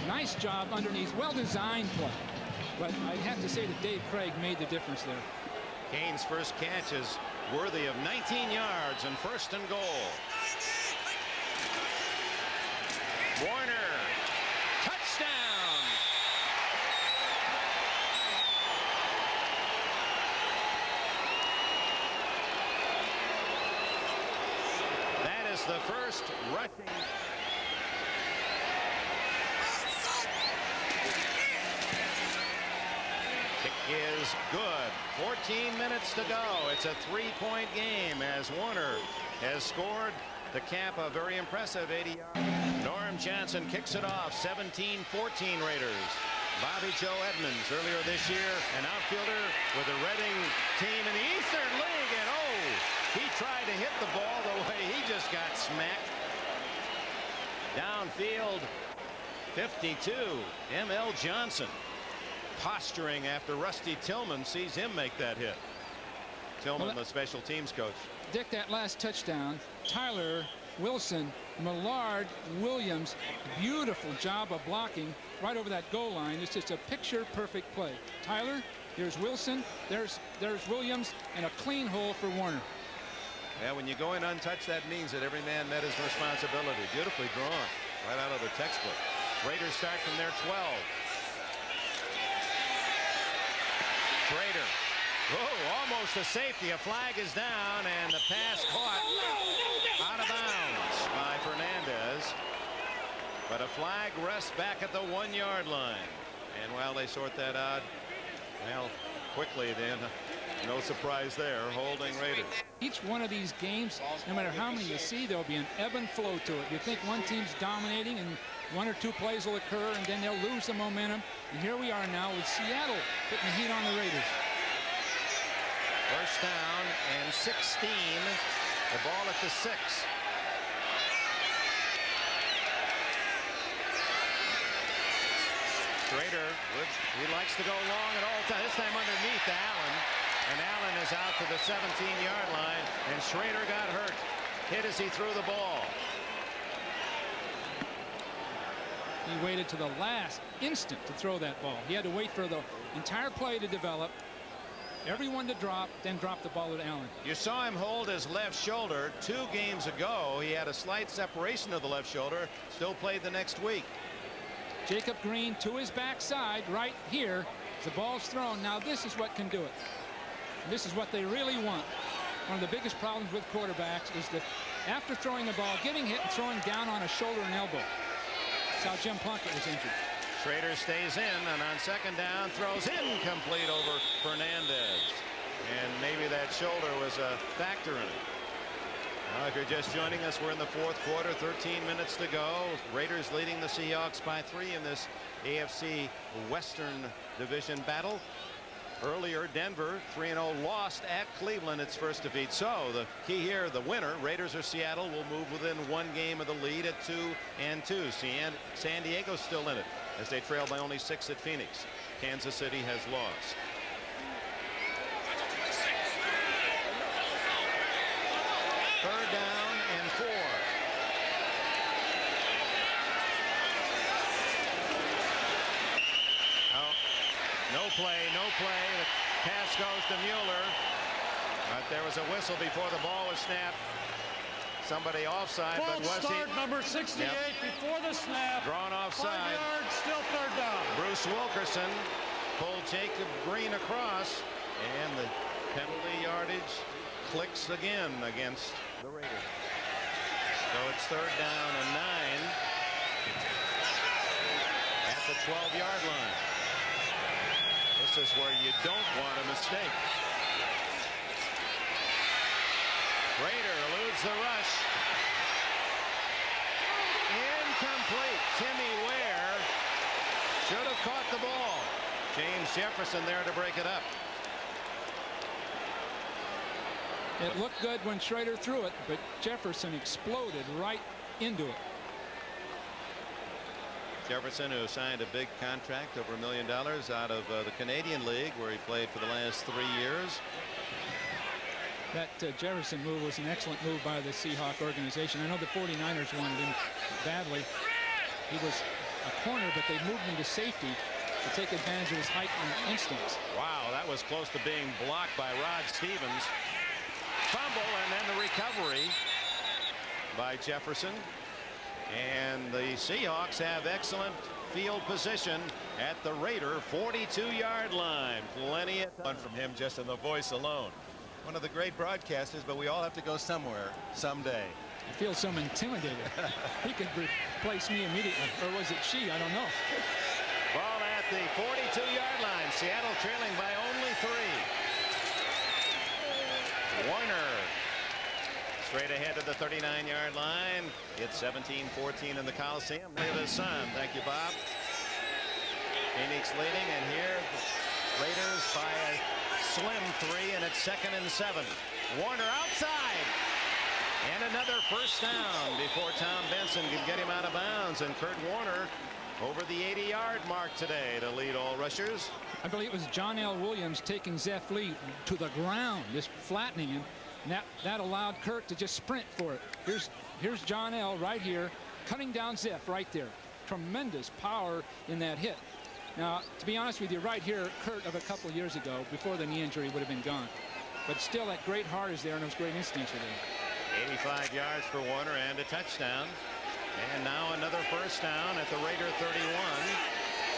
Nice job underneath. Well-designed play. But I'd have to say that Dave Craig made the difference there. Kane's first catch is worthy of 19 yards and first and goal. Warner. Touchdown. That is the first rushing. Kick is good. 14 minutes to go. It's a 3-point game as Warner has scored to cap a very impressive 80 yards. Norm Johnson kicks it off. 17-14 Raiders. Bobby Joe Edmonds earlier this year, an outfielder with the Reading team in the Eastern League, and he tried to hit the ball the way he just got smacked. Downfield, 52, M.L. Johnson. Posturing after Rusty Tillman sees him make that hit. Tillman, the special teams coach. Dick, that last touchdown, Tyler, Wilson, Millard, Williams, beautiful job of blocking right over that goal line. It's just a picture-perfect play. Tyler, here's Wilson, there's Williams, and a clean hole for Warner. Yeah, when you go in untouched, that means that every man met his responsibility. Beautifully drawn, right out of the textbook. Raiders start from their 12. Prater Oh, almost a safety. A flag is down, and the pass caught out of bounds by Fernandez. But a flag rests back at the 1-yard line. And while they sort that out, well, quickly then, no surprise there, holding Raiders. Each one of these games, no matter how many you see, there'll be an ebb and flow to it. You think one team's dominating and 1 or 2 plays will occur and then they'll lose the momentum. And here we are now with Seattle putting the heat on the Raiders. First down and 16. The ball at the 6. Schrader, he likes to go long at all times. This time underneath Allen. And Allen is out to the 17-yard line. And Schrader got hurt. Hit as he threw the ball. He waited to the last instant to throw that ball. He had to wait for the entire play to develop. Everyone to drop, then drop the ball at Allen. You saw him hold his left shoulder 2 games ago. He had a slight separation of the left shoulder. Still played the next week. Jacob Green to his backside right here. The ball's thrown. Now this is what can do it. This is what they really want. One of the biggest problems with quarterbacks is that after throwing the ball, getting hit and throwing down on a shoulder and elbow. That's how Jim Plunkett was injured. Schrader stays in, and on second down throws incomplete over Fernandez. And maybe that shoulder was a factor in it. Now, if you're just joining us, we're in the 4th quarter, 13 minutes to go. Raiders leading the Seahawks by 3 in this AFC Western Division battle. Earlier, Denver 3-0 lost at Cleveland its first defeat. So the key here, the winner, Raiders or Seattle, will move within 1 game of the lead at 2-2. San Diego's still in it as they trail by only 6 at Phoenix. Kansas City has lost. Third down and 4. No play, no play. The pass goes to Mueller. But there was a whistle before the ball was snapped. Somebody offside, but was start he? number 68 before the snap. Drawn 5 offside. yards, still third down. Bruce Wilkerson pulled Jacob Green across, and the penalty yardage clicks again against the Raiders. So it's third down and 9 at the 12-yard line. This is where you don't want a mistake. Rader eludes the rush. Incomplete. Timmy Ware should have caught the ball. James Jefferson there to break it up. It looked good when Schrader threw it, but Jefferson exploded right into it. Jefferson, who signed a big contract over $1 million out of the Canadian League, where he played for the last 3 years. That Jefferson move was an excellent move by the Seahawks organization. I know the 49ers wanted him badly. He was a corner, but they moved him to safety to take advantage of his height and instincts. Wow, that was close to being blocked by Rod Stevens. Fumble, and then the recovery by Jefferson. And the Seahawks have excellent field position at the Raider 42-yard line. Plenty of fun from him just in the voice alone. One of the great broadcasters, but we all have to go somewhere someday. I feel so intimidated. He could replace me immediately. Or was it she? I don't know. Ball at the 42-yard line. Seattle trailing by only 3. Warner straight ahead to the 39-yard line. It's 17-14 in the Coliseum. Look at the sun. Thank you, Bob. Phoenix leading, and here the Raiders by a slim 3, and it's 2nd and 7. Warner outside. And another first down before Tom Benson can get him out of bounds. And Kurt Warner over the 80-yard mark today to lead all rushers. I believe it was John L. Williams taking Zeph Lee to the ground, just flattening him. And that allowed Kurt to just sprint for it. Here's John L. right here, cutting down Zeph right there. Tremendous power in that hit. Now, to be honest with you, right here, Kurt of a couple of years ago, before the knee injury, would have been gone. But still, that great heart is there, and those great instincts are there. 85 yards for Warner and a touchdown. And now another first down at the Raider 31.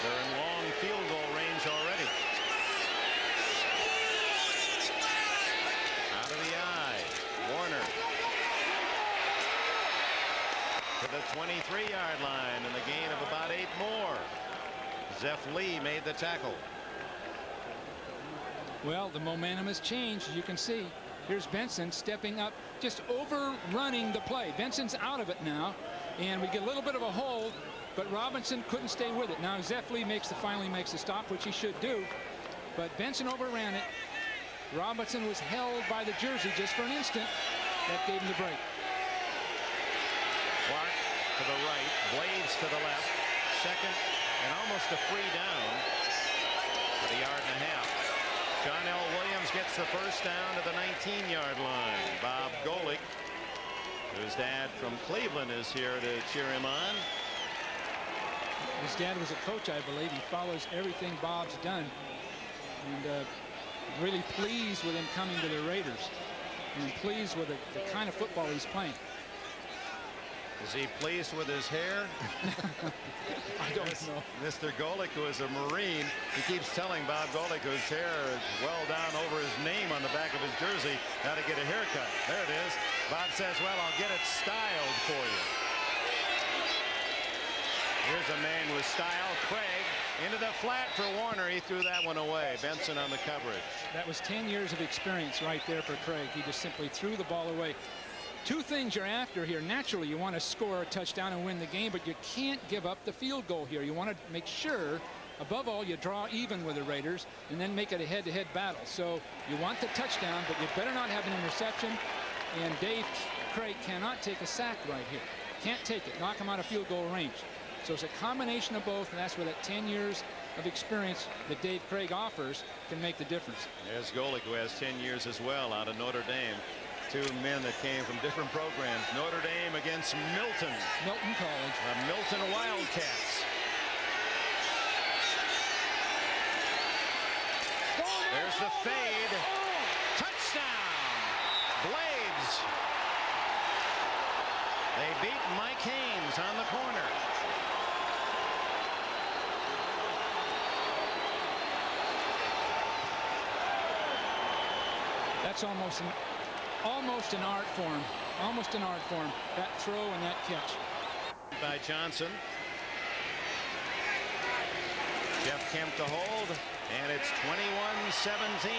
They're in long field goal range already. 23-yard line and the gain of about 8 more. Zeph Lee made the tackle. Well, the momentum has changed, as you can see. Here's Benson stepping up, just overrunning the play. Benson's out of it now, and we get a little bit of a hold, but Robinson couldn't stay with it. Now Zeph Lee finally makes the stop, which he should do, but Benson overran it. Robinson was held by the jersey just for an instant. That gave him the break. Clark to the right, Blades to the left, second and almost a free down at a yard and a half. John L. Williams gets the first down to the 19-yard line. Bob Golick, whose dad from Cleveland, is here to cheer him on. His dad was a coach, I believe. He follows everything Bob's done, and really pleased with him coming to the Raiders, and pleased with the kind of football he's playing. Is he pleased with his hair? I don't know. Mr. Golick, who is a Marine, he keeps telling Bob Golick, whose hair is well down over his name on the back of his jersey, how to get a haircut. There it is. Bob says, well, I'll get it styled for you. Here's a man with style. Craig into the flat for Warner. He threw that one away. Benson on the coverage. That was 10 years of experience right there for Craig. He just simply threw the ball away. Two things you're after here. Naturally, you want to score a touchdown and win the game, but you can't give up the field goal here. You want to make sure, above all, you draw even with the Raiders and then make it a head-to-head battle. So you want the touchdown, but you better not have an interception. And Dave Craig cannot take a sack right here. Can't take it. Knock him out of field goal range. So it's a combination of both, and that's where that 10 years of experience that Dave Craig offers can make the difference. There's Golick, who has 10 years as well out of Notre Dame. Two men that came from different programs. Notre Dame against Milton College. The Milton Wildcats. There's the fade. Touchdown! Blades. They beat Mike Haynes on the corner. That's almost an art form. Almost an art form. That throw and that catch. By Johnson. Jeff Kemp to hold, and it's 21-17.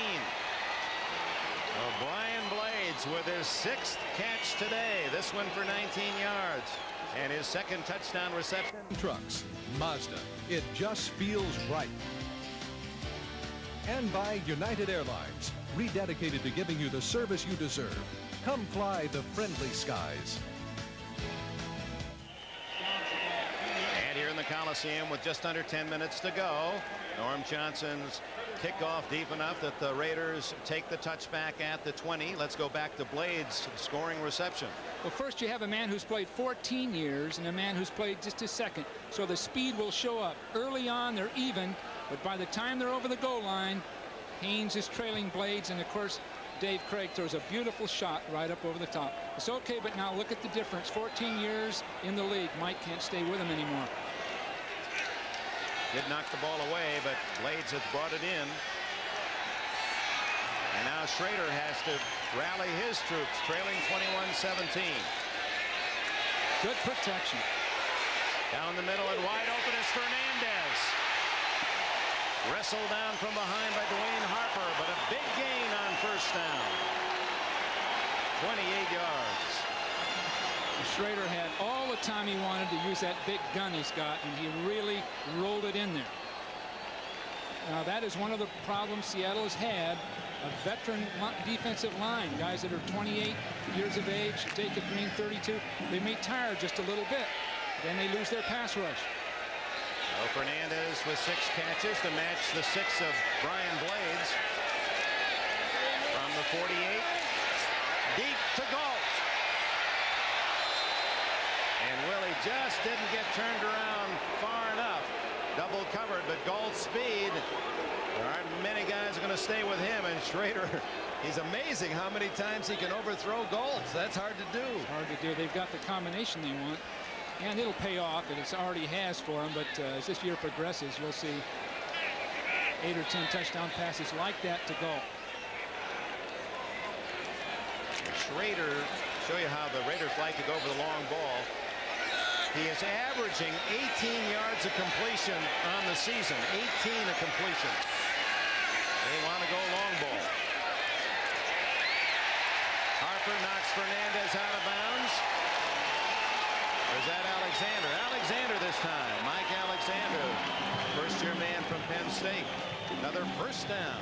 Brian Blades with his 6th catch today. This one for 19 yards. And his 2nd touchdown reception. Trucks, Mazda. It just feels right. And by United Airlines, rededicated to giving you the service you deserve. Come fly the friendly skies. And here in the Coliseum with just under 10 minutes to go, Norm Johnson's kickoff deep enough that the Raiders take the touchback at the 20. Let's go back to Blades scoring reception. Well, first you have a man who's played 14 years and a man who's played just a second. So the speed will show up. Early on they're even, but by the time they're over the goal line, Haynes is trailing Blades, and of course Dave Craig throws a beautiful shot right up over the top. It's okay, but now look at the difference. 14 years in the league. Mike can't stay with him anymore. Did knock the ball away, but Blades has brought it in. And now Schrader has to rally his troops, trailing 21-17. Good protection. Down the middle and wide open is Fernandez. Wrestled down from behind by Dwayne Harper, but a big gain on first down. 28 yards. Schrader had all the time he wanted to use that big gun he's got, and he really rolled it in there. Now that is one of the problems Seattle has had, a veteran defensive line, guys that are 28 years of age. Jacob Green, 32. They may tire just a little bit, then they lose their pass rush. Fernandez with 6 catches to match the 6 of Brian Blades. From the 48, deep to Galt. And Willie just didn't get turned around far enough. Double covered, but Galt's speed, there aren't many guys going to stay with him. And Schrader, he's amazing how many times he can overthrow Galt. That's hard to do. It's hard to do. They've got the combination they want. And it'll pay off, and it already has for him, but as this year progresses, we'll see 8 or 10 touchdown passes like that to Galt. Schrader, show you how the Raiders like to go for the long ball. He is averaging 18 yards of completion on the season. 18 of completion. They want to go long ball. Harper knocks Fernandez out of bounds. Or is that Alexander? Alexander this time. Mike Alexander, first-year man from Penn State. Another first down.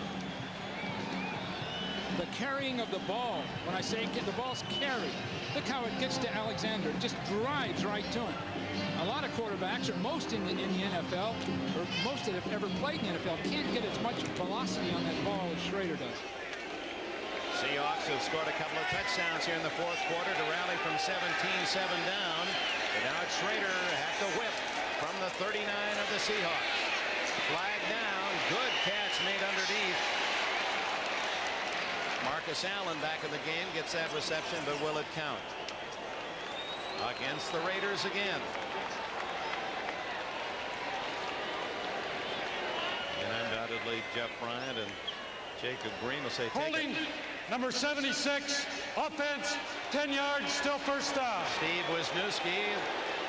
The carrying of the ball. When I say the ball's carried, look how it gets to Alexander. It just drives right to him. A lot of quarterbacks, or most in the NFL, or most that have ever played in the NFL, can't get as much velocity on that ball as Schrader does. Seahawks have scored a couple of touchdowns here in the fourth quarter to rally from 17-7 down. But now it's Schrader at the whip from the 39 of the Seahawks. Flag down. Good catch made underneath. Marcus Allen back in the game, gets that reception, but will it count? Against the Raiders again. And undoubtedly Jeff Bryant and Jacob Green will say holding number 76, offense, 10 yards, still first down. Steve Wisniewski,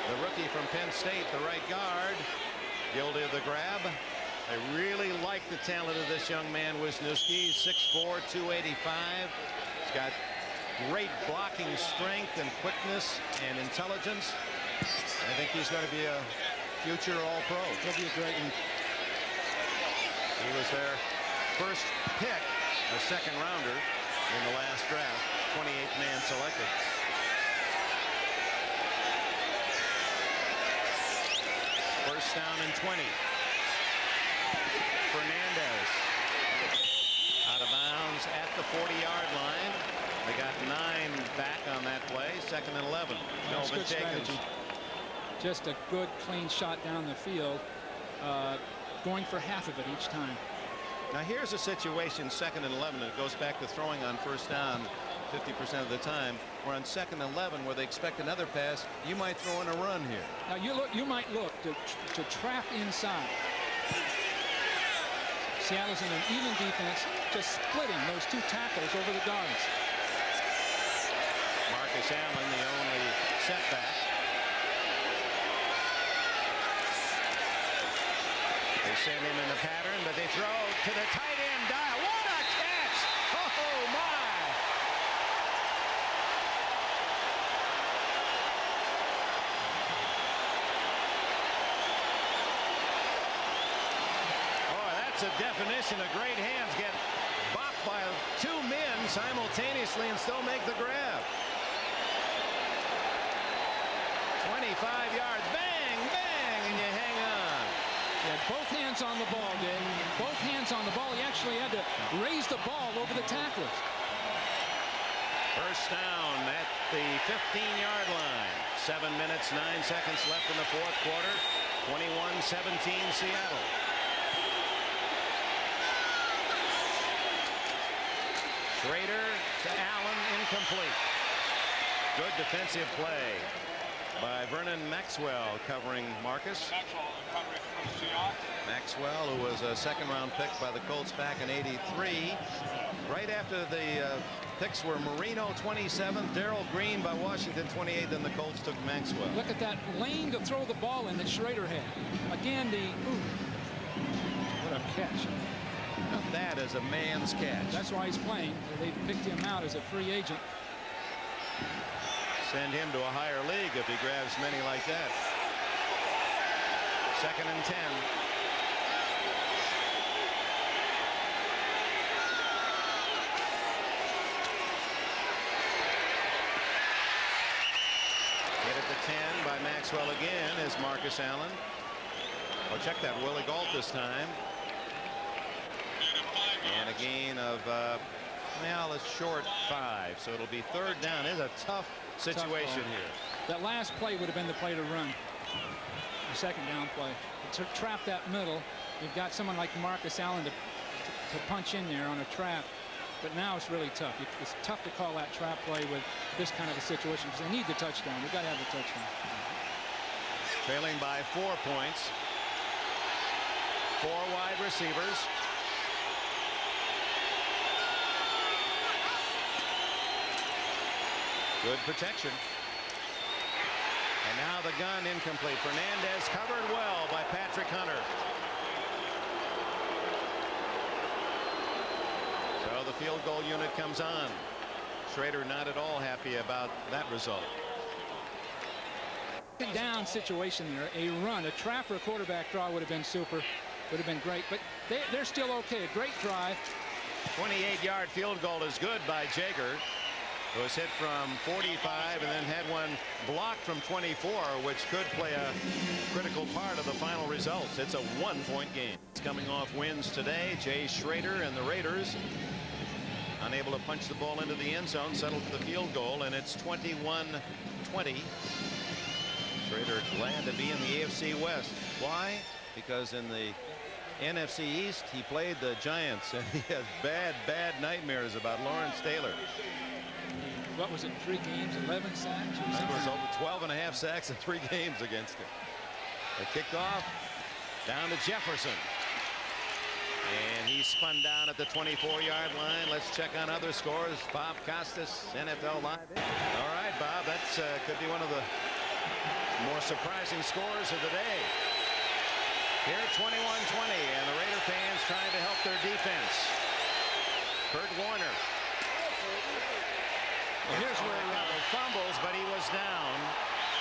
the rookie from Penn State, the right guard, guilty of the grab. I really like the talent of this young man, Wisniewski. 6'4", 285. He's got great blocking strength and quickness and intelligence. I think he's going to be a future All-Pro. He'll be a great one. He was their first pick, a second rounder in the last draft, 28th man selected. First down and 20. Fernandez out of bounds at the 40-yard line. They got 9 back on that play. Second and 11. Melvin Jenkins. Just a good, clean shot down the field, going for half of it each time. Now here's a situation, second and 11, and it goes back to throwing on first down 50% of the time. We're on second and 11 where they expect another pass. You might throw in a run here. Now you might look to trap inside. Seattle's in an even defense, just splitting those two tackles over the guards. Marcus Allen, the only setback. They send him in the pattern, but they throw to the tight end. Dial. What a catch! Oh my! Oh, that's a definition of great hands. Get bopped by 2 men simultaneously and still make the grab. 25 yards. Bang, bang, and you hang on. He had both hands on the ball, Dave. Both hands on the ball. He actually had to raise the ball over the tacklers. First down at the 15-yard line. 7 minutes, 9 seconds left in the fourth quarter. 21-17 Seattle. Schrader to Allen, incomplete. Good defensive play by Vernon Maxwell covering Marcus. Maxwell, who was a second-round pick by the Colts back in '83. Right after the picks were Marino 27th, Darrell Green by Washington 28th, and the Colts took Maxwell. Look at that lane to throw the ball in that Schrader had. Again, what a catch. Now that is a man's catch. That's why he's playing. They picked him out as a free agent. Send him to a higher league if he grabs many like that. Second and 10. Hit at the 10 by Maxwell again is Marcus Allen. Oh, check that. Willie Gault this time. And a gain of, well, a short 5. So it'll be third down. It's a tough situation here. That last play would have been the play to run. The second down play. To trap that middle, you've got someone like Marcus Allen to punch in there on a trap. But now it's really tough. It's tough to call that trap play with this kind of a situation because they need the touchdown. They've got to have the touchdown. Trailing by 4 points. 4 wide receivers. Good protection. And And now the gun incomplete. Fernandez covered well by Patrick Hunter. So the field goal unit comes on. Schrader not at all happy about that result. Down situation there. A run, a trap or a quarterback draw would have been super. Would have been great. But they're still okay. A great drive. 28-yard field goal is good by Jaeger. It was hit from 45 and then had one blocked from 24, which could play a critical part of the final results. It's a 1-point game. It's coming off wins today. Jay Schrader and the Raiders unable to punch the ball into the end zone, settled for the field goal, and it's 21-20. Schrader glad to be in the AFC West. Why? Because in the NFC East he played the Giants and he has bad nightmares about Lawrence Taylor. What was it, 3 games, 11 sacks? I think it was over 12.5 sacks in 3 games against him. They kicked off down to Jefferson. And he spun down at the 24-yard line. Let's check on other scores. Bob Costas, NFL Live. All right, Bob, that's could be one of the more surprising scores of the day. Here 21-20, and the Raider fans trying to help their defense. Kurt Warner. Well, here's where fumbles, but he was down.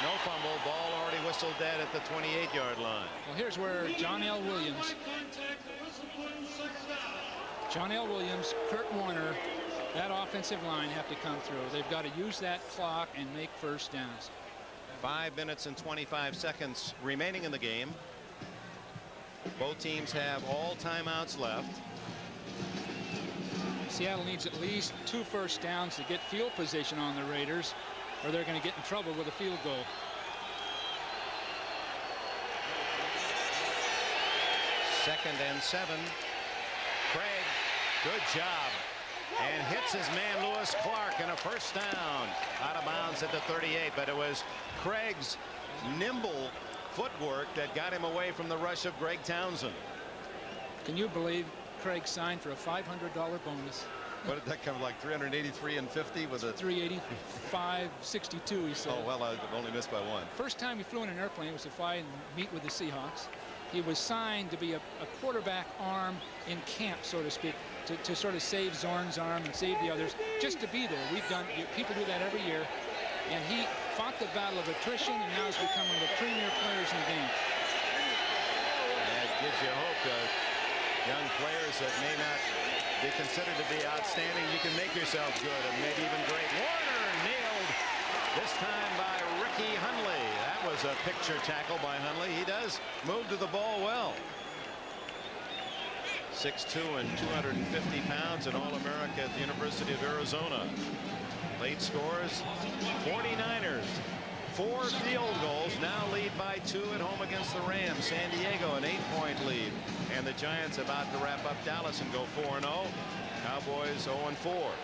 No fumble. Ball already whistled dead at the 28-yard line. Well, here's where John L. Williams, Kurt Warner, that offensive line have to come through. They've got to use that clock and make first downs. 5 minutes and 25 seconds remaining in the game. Both teams have all timeouts left. Seattle needs at least 2 first downs to get field position on the Raiders, or they're going to get in trouble with a field goal. Second and 7. Craig, good job. And hits his man Lewis Clark, and a first down out of bounds at the 38. But it was Craig's nimble footwork that got him away from the rush of Greg Townsend. Can you believe Craig signed for a $500 bonus? What did that come, like 383 and 50 with a 385.62, he said. Oh, well, I've only missed by 1. First time he flew in an airplane was to fly and meet with the Seahawks. He was signed to be a quarterback arm in camp, so to speak, to sort of save Zorn's arm and save the others, just to be there. People do that every year. And he fought the battle of attrition and now is becoming one of the premier players in the game. That gives you hope that young players that may not be considered to be outstanding, you can make yourself good and maybe even great. Warner nailed this time by Ricky Hundley. That was a picture tackle by Hundley. He does move to the ball well. 6'2" and 250 pounds, an All-America at the University of Arizona. Late scores, 49ers 4 field goals, now lead by 2 at home against the Rams. San Diego an 8-point lead, and the Giants about to wrap up Dallas and go 4-0. Cowboys 0-4.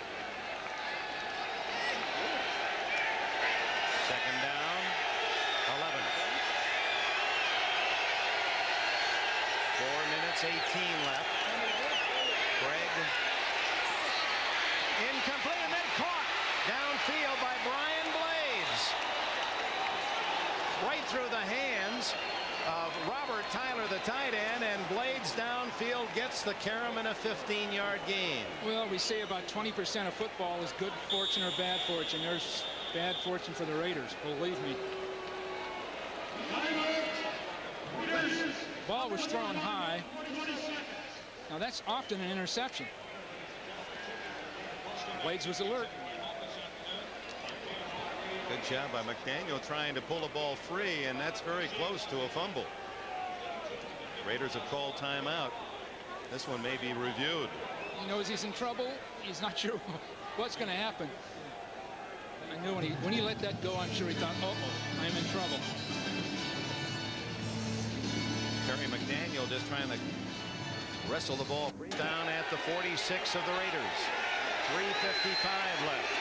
Second down, 11. 4 minutes 18 left. Craig incomplete and then caught downfield by Brian Blades. Right through the hands of Robert Tyler, the tight end, and Blades downfield gets the carom in a 15-yard gain. Well, we say about 20% of football is good fortune or bad fortune. There's bad fortune for the Raiders, believe me. Ball was thrown high. Now that's often an interception. Blades was alert. Good job by McDaniel trying to pull the ball free, and that's very close to a fumble. Raiders have called timeout. This one may be reviewed. He knows he's in trouble. He's not sure what's going to happen. I knew when he let that go, I'm sure he thought, uh-oh, I'm in trouble. Terry McDaniel just trying to wrestle the ball down at the 46 of the Raiders. 3:55 left.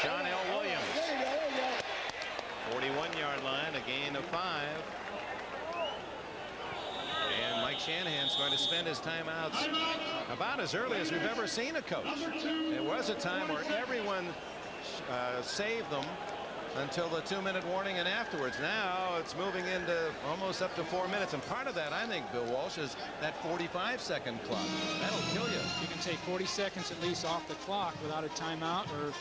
John L. Williams. 41-yard line, a gain of 5. And Mike Shanahan's going to spend his timeouts about as early as we've ever seen a coach. There was a time where everyone saved them until the 2-minute warning and afterwards. Now it's moving into almost up to 4 minutes, and part of that, I think, Bill Walsh, is that 45-second clock. That'll kill you. You can take 40 seconds at least off the clock without a timeout or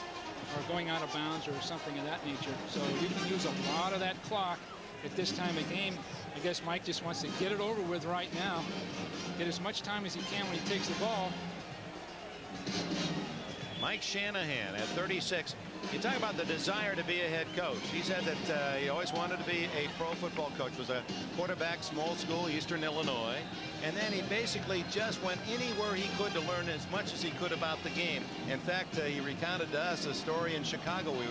going out of bounds or something of that nature. So you can use a lot of that clock at this time of game. I guess Mike just wants to get it over with right now, get as much time as he can when he takes the ball. Mike Shanahan at 36. You talk about the desire to be a head coach. He said that he always wanted to be a pro football coach. Was a quarterback, small school, Eastern Illinois. And then he basically just went anywhere he could to learn as much as he could about the game. In fact, he recounted to us a story in Chicago. We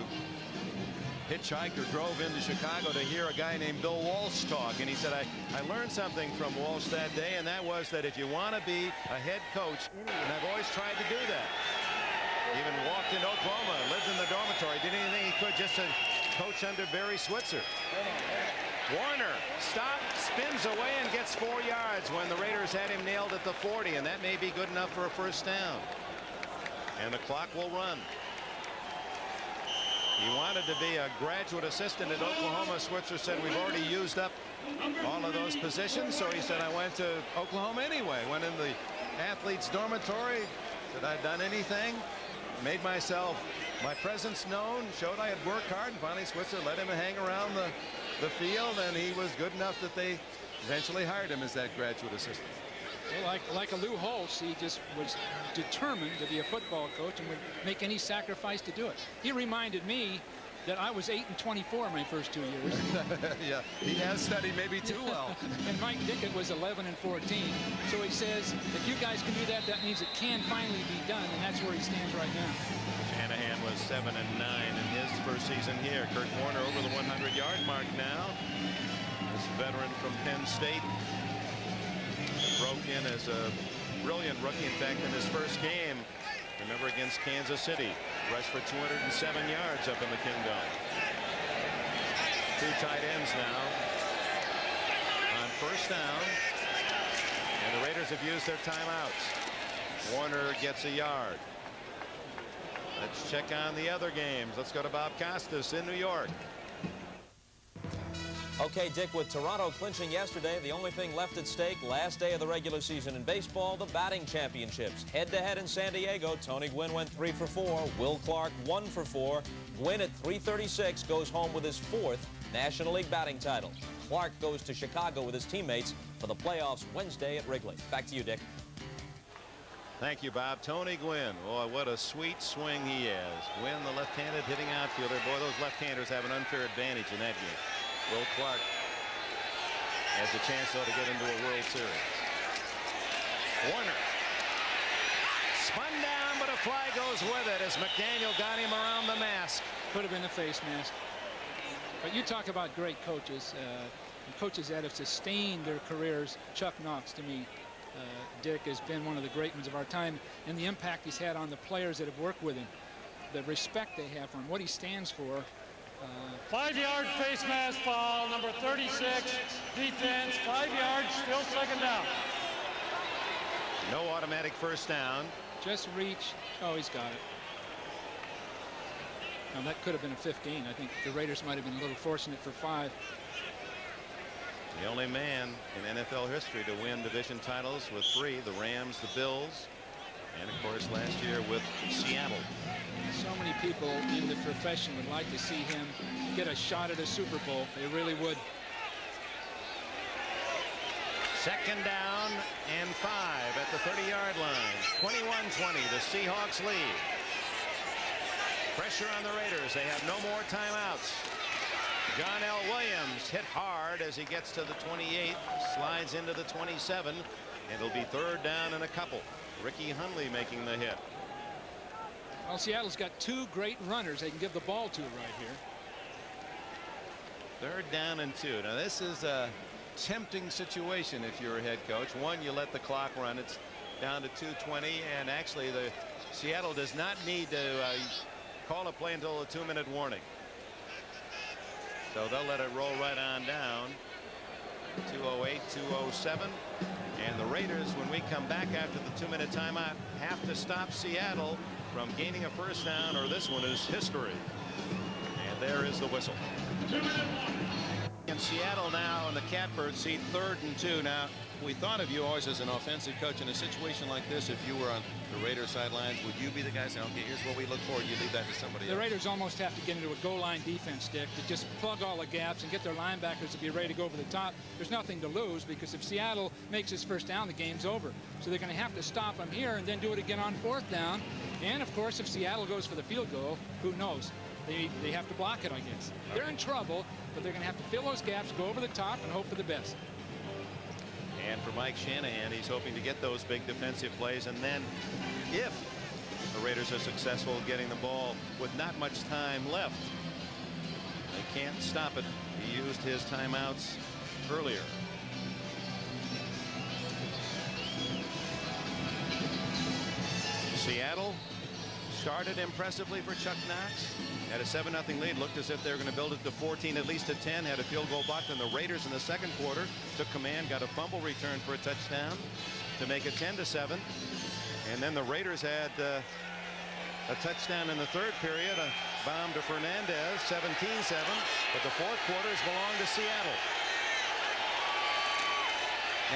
hitchhiked or drove into Chicago to hear a guy named Bill Walsh talk. And he said, I learned something from Walsh that day, and that was that if you want to be a head coach, and I've always tried to do that. Even walked in Oklahoma, lived in the dormitory, did anything he could just to coach under Barry Switzer. Warner stops, spins away, and gets 4 yards when the Raiders had him nailed at the 40, and that may be good enough for a first down. And the clock will run. He wanted to be a graduate assistant at Oklahoma. Switzer said, we've already used up all of those positions, so he said, I went to Oklahoma anyway. Went in the athletes' dormitory, said I'd done anything. Made my presence known, showed I had worked hard, and finally Switzer let him hang around the field, and he was good enough that they eventually hired him as that graduate assistant. Well, like a Lou Holtz, he just was determined to be a football coach and would make any sacrifice to do it. He reminded me that I was 8-24 my first 2 years. Yeah, he has studied maybe too well. And Mike Dickett was 11-14. So he says, if you guys can do that, that means it can finally be done, and that's where he stands right now. Shanahan was 7-9 in his first season here. Kurt Warner over the 100-yard mark now. This veteran from Penn State broke in as a brilliant rookie. In fact, in his first game, remember, against Kansas City, rushed for 207 yards up in the Kingdom. 2 tight ends now on first down, and the Raiders have used their timeouts. Warner gets a yard. Let's check on the other games. Let's go to Bob Costas in New York. Okay, Dick, with Toronto clinching yesterday, the only thing left at stake, last day of the regular season in baseball, the batting championships. Head-to-head in San Diego, Tony Gwynn went 3 for 4. Will Clark 1 for 4. Gwynn at 336 goes home with his 4th National League batting title. Clark goes to Chicago with his teammates for the playoffs Wednesday at Wrigley. Back to you, Dick. Thank you, Bob. Tony Gwynn. Boy, what a sweet swing he has. Gwynn, the left-handed hitting outfielder. Boy, those left-handers have an unfair advantage in that game. Will Clark has a chance, though, to get into a World Series. Warner spun down, but a fly goes with it as McDaniel got him around the mask. Could have been a face mask. But you talk about great coaches, coaches that have sustained their careers. Chuck Knox, to me, Dick, has been one of the great ones of our time, and the impact he's had on the players that have worked with him, the respect they have for him, what he stands for. 5-yard face mask foul, number 36, defense, 5 yards, still second down. No automatic first down. Just reach. Oh, he's got it. Now, that could have been a 15. I think the Raiders might have been a little fortunate for 5. The only man in NFL history to win division titles with 3, the Rams, the Bills, and of course last year with Seattle. So many people in the profession would like to see him get a shot at a Super Bowl. They really would. Second down and 5 at the 30-yard line. 21-20, the Seahawks lead. Pressure on the Raiders. They have no more timeouts. John L. Williams hit hard as he gets to the 28, slides into the 27, and it'll be 3rd down and a couple. Ricky Hundley making the hit. Well, Seattle's got 2 great runners they can give the ball to right here. 3rd down and 2. Now, this is a tempting situation if you're a head coach. One, you let the clock run. It's down to 2:20, and actually the Seattle does not need to call a play until a 2-minute warning. So they'll let it roll right on down. 2:08, 2:07. And the Raiders, when we come back after the 2-minute timeout, have to stop Seattle from gaining a first down, or this one is history. And there is the whistle. In Seattle now in the catbird seat, 3rd and 2. Now, we thought of you always as an offensive coach. In a situation like this, if you were on the Raiders sidelines, would you be the guy saying, okay, here's what we look for, you leave that to somebody else? The Raiders almost have to get into a goal line defense, Dick, to just plug all the gaps and get their linebackers to be ready to go over the top. There's nothing to lose, because if Seattle makes his first down, the game's over. So they're going to have to stop them here and then do it again on 4th down. And of course, if Seattle goes for the field goal, who knows? They have to block it, I guess. They're in trouble, but they're going to have to fill those gaps, go over the top, and hope for the best. And for Mike Shanahan, he's hoping to get those big defensive plays. And then if the Raiders are successful getting the ball with not much time left, they can't stop it. He used his timeouts earlier. Seattle started impressively for Chuck Knox. Had a 7-0 lead. Looked as if they were going to build it to 14, at least to 10. Had a field goal blocked. And the Raiders in the second quarter took command, got a fumble return for a touchdown to make it 10-7. And then the Raiders had a touchdown in the third period, a bomb to Fernandez, 17-7. But the fourth quarters belong to Seattle.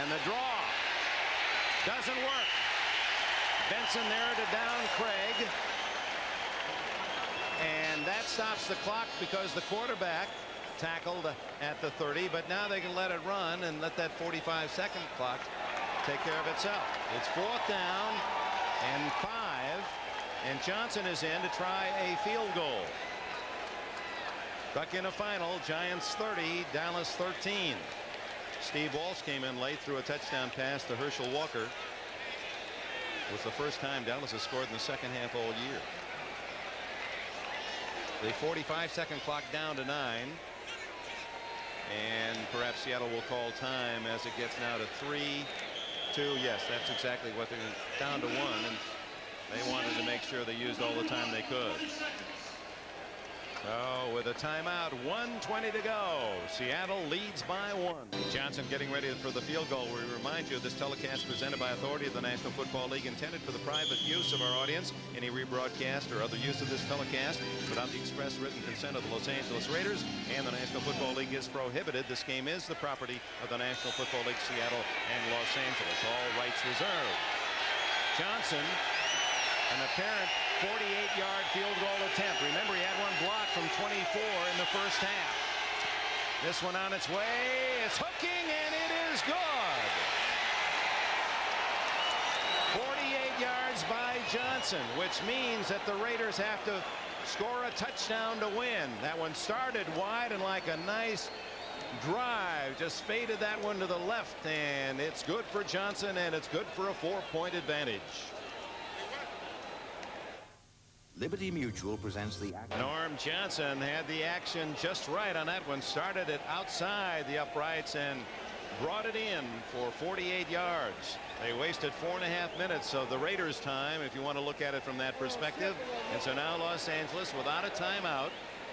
And the draw doesn't work. Benson there to down Craig. And that stops the clock because the quarterback tackled at the 30. But now they can let it run and let that 45-second clock take care of itself. It's 4th down and 5. And Johnson is in to try a field goal. Buck in a final. Giants 30, Dallas 13. Steve Walsh came in late, threw a touchdown pass to Herschel Walker. It was the first time Dallas has scored in the second half all year. The 45-second clock down to 9. And perhaps Seattle will call time as it gets now to 3-2. Yes, that's exactly what they're down to 1. And they wanted to make sure they used all the time they could. So with a timeout, 1:20 to go. Seattle leads by 1. Johnson getting ready for the field goal. We remind you this telecast presented by authority of the National Football League, intended for the private use of our audience. Any rebroadcast or other use of this telecast without the express written consent of the Los Angeles Raiders and the National Football League is prohibited. This game is the property of the National Football League, Seattle and Los Angeles. All rights reserved. Johnson, an apparent 48-yard field goal attempt. Remember, he had one blocked from 24 in the first half. This one on its way. It's hooking, and it is good. 48 yards by Johnson, which means that the Raiders have to score a touchdown to win. That one started wide and like a nice drive just faded that one to the left, and it's good for Johnson, and it's good for a 4-point advantage. Liberty Mutual presents the action. Norm Johnson had the action just right on that one. Started it outside the uprights and brought it in for 48 yards. They wasted 4.5 minutes of the Raiders' time, if you want to look at it from that perspective. And so now Los Angeles without a timeout.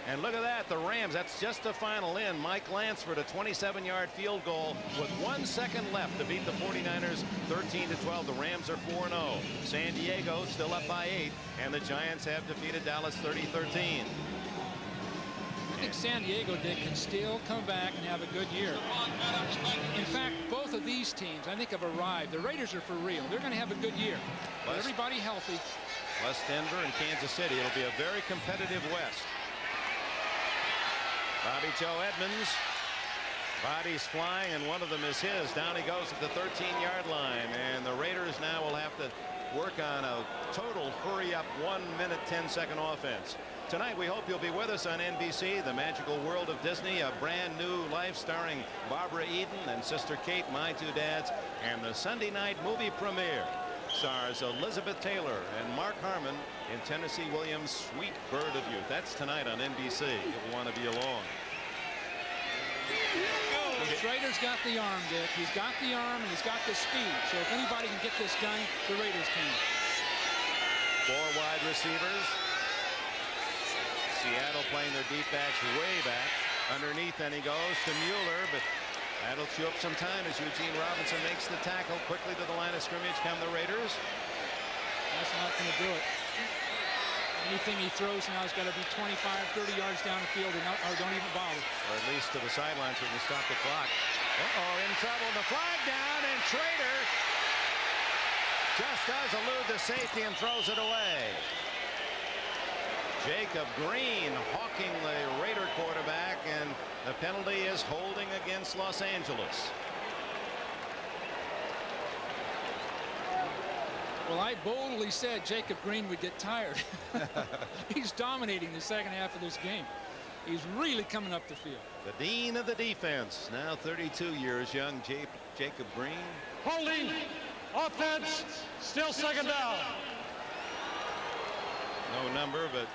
And look at that, the Rams, that's just the final in. Mike Lansford, a 27-yard field goal with 1 second left to beat the 49ers 13-12. The Rams are 4-0. San Diego still up by 8, and the Giants have defeated Dallas 30-13. I think San Diego, Dick, can still come back and have a good year. In fact, both of these teams, I think, have arrived. The Raiders are for real. They're going to have a good year. With everybody healthy. Plus Denver and Kansas City. It'll be a very competitive West. Bobby Joe Edmonds. Bodies flying, and one of them is his. Down he goes at the 13-yard line. And the Raiders now will have to work on a total hurry-up 1 minute 10-second offense. Tonight we hope you'll be with us on NBC, The Magical World of Disney, a brand new life starring Barbara Eden and Sister Kate, my two dads, and the Sunday night movie premiere stars Elizabeth Taylor and Mark Harmon in Tennessee Williams' Sweet Bird of Youth. That's tonight on NBC. You'll want to be along. Schrader's got the arm, Dick. He's got the arm and he's got the speed. So if anybody can get this done, the Raiders can. 4 wide receivers. Seattle playing their deep backs way back. Underneath, then he goes to Mueller, but that'll chew up some time as Eugene Robinson makes the tackle. Quickly to the line of scrimmage come the Raiders. That's not going to do it. Anything he throws now has got to be 25, 30 yards down the field or don't even bother. Or at least to the sidelines so we can stop the clock. Uh-oh, in trouble. The flag down, and Schrader just does elude the safety and throws it away. Jacob Green hawking the Raider quarterback, and the penalty is holding against Los Angeles. Well, I boldly said Jacob Green would get tired. He's dominating the second half of this game. He's really coming up the field. The dean of the defense, now 32 years young, Jacob Green. Holding, offense, still second down. No number, but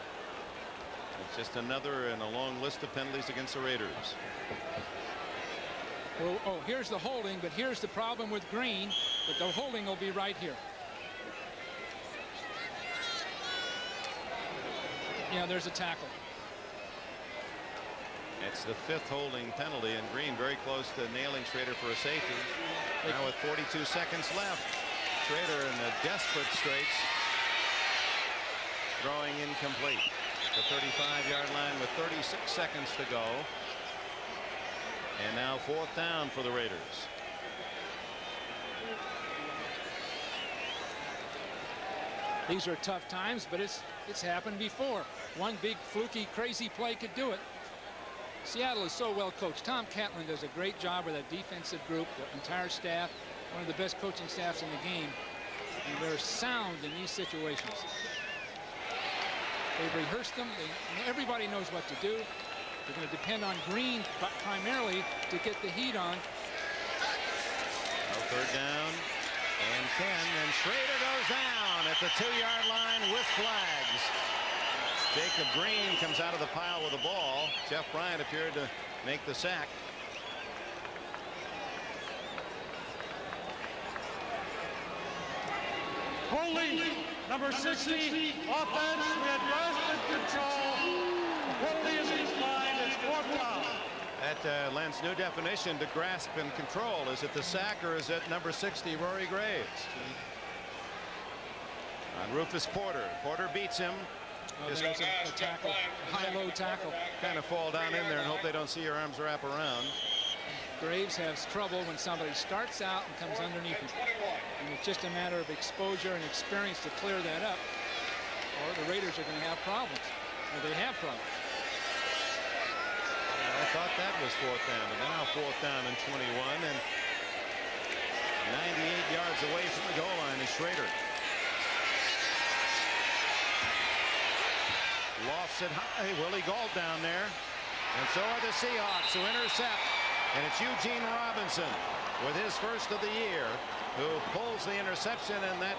it's just another in a long list of penalties against the Raiders. Well, oh, here's the holding, but here's the problem with Green. But the holding will be right here. Yeah, there's a tackle. It's the 5th holding penalty, and Green very close to nailing Schrader for a safety. Now with 42 seconds left, Schrader in the desperate straits, throwing incomplete. The 35-yard line with 36 seconds to go. And now 4th down for the Raiders. These are tough times, but it's happened before. One big fluky crazy play could do it. Seattle is so well coached. Tom Catlin does a great job with that defensive group, the entire staff, one of the best coaching staffs in the game. And they're sound in these situations. They've rehearsed them. Everybody knows what to do. They're going to depend on Green primarily to get the heat on. No, 3rd down and 10, and Schrader goes down at the 2-yard line with flags. Jacob Green comes out of the pile with the ball. Jeff Bryant appeared to make the sack. Holding, number 60, offense. We had rest and control. The penalty is declined. It's 4th down. That lends new definition to grasp and control. Is it the sack or is it number 60, Rory Graves? On Rufus Porter. Porter beats him. Oh, there's a tackle, a high-low tackle. Kind of fall down in there and hope they don't see your arms wrap around. Graves has trouble when somebody starts out and comes underneath him. And it's just a matter of exposure and experience to clear that up, or the Raiders are going to have problems. Or they have problems. I thought that was 4th down, but now 4th down and 21, and 98 yards away from the goal line is Schrader. Lofts it high. Willie Gault down there. And so are the Seahawks, who intercept. And it's Eugene Robinson with his first of the year who pulls the interception, and that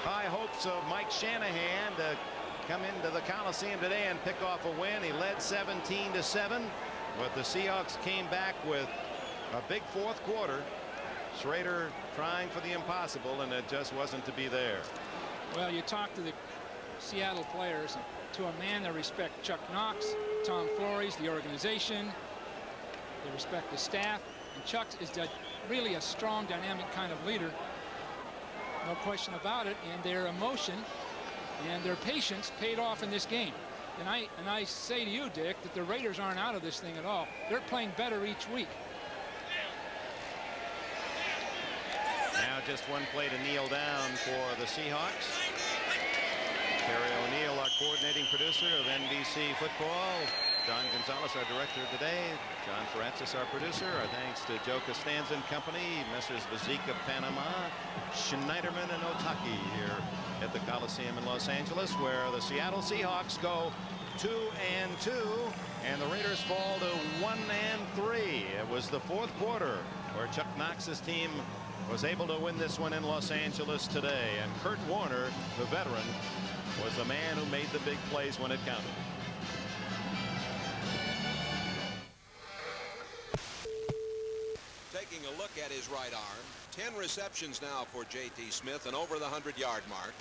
high hopes of Mike Shanahan to come into the Coliseum today and pick off a win. He led 17-7, but the Seahawks came back with a big 4th quarter. Schrader trying for the impossible, and it just wasn't to be there. Well, you talk to the Seattle players, and to a man they respect Chuck Knox, Tom Flores, the organization. They respect the staff, and Chuck is really a strong, dynamic kind of leader. No question about it. And their emotion and their patience paid off in this game. And I say to you, Dick, that the Raiders aren't out of this thing at all. They're playing better each week. Now just one play to kneel down for the Seahawks. Terry O'Neill, our coordinating producer of NBC Football. John Gonzalez, our director of the day. John Francis, our producer. Our thanks to Joe Costanza and Company, Messrs. Vazika, Panama, Schneiderman, and Otaki here at the Coliseum in Los Angeles, where the Seattle Seahawks go 2-2, and the Raiders fall to 1-3. It was the 4th quarter where Chuck Knox's team was able to win this one in Los Angeles today, and Kurt Warner, the veteran, was the man who made the big plays when it counted. Taking a look at his right arm, 10 receptions now for J.T. Smith and over the 100-yard mark.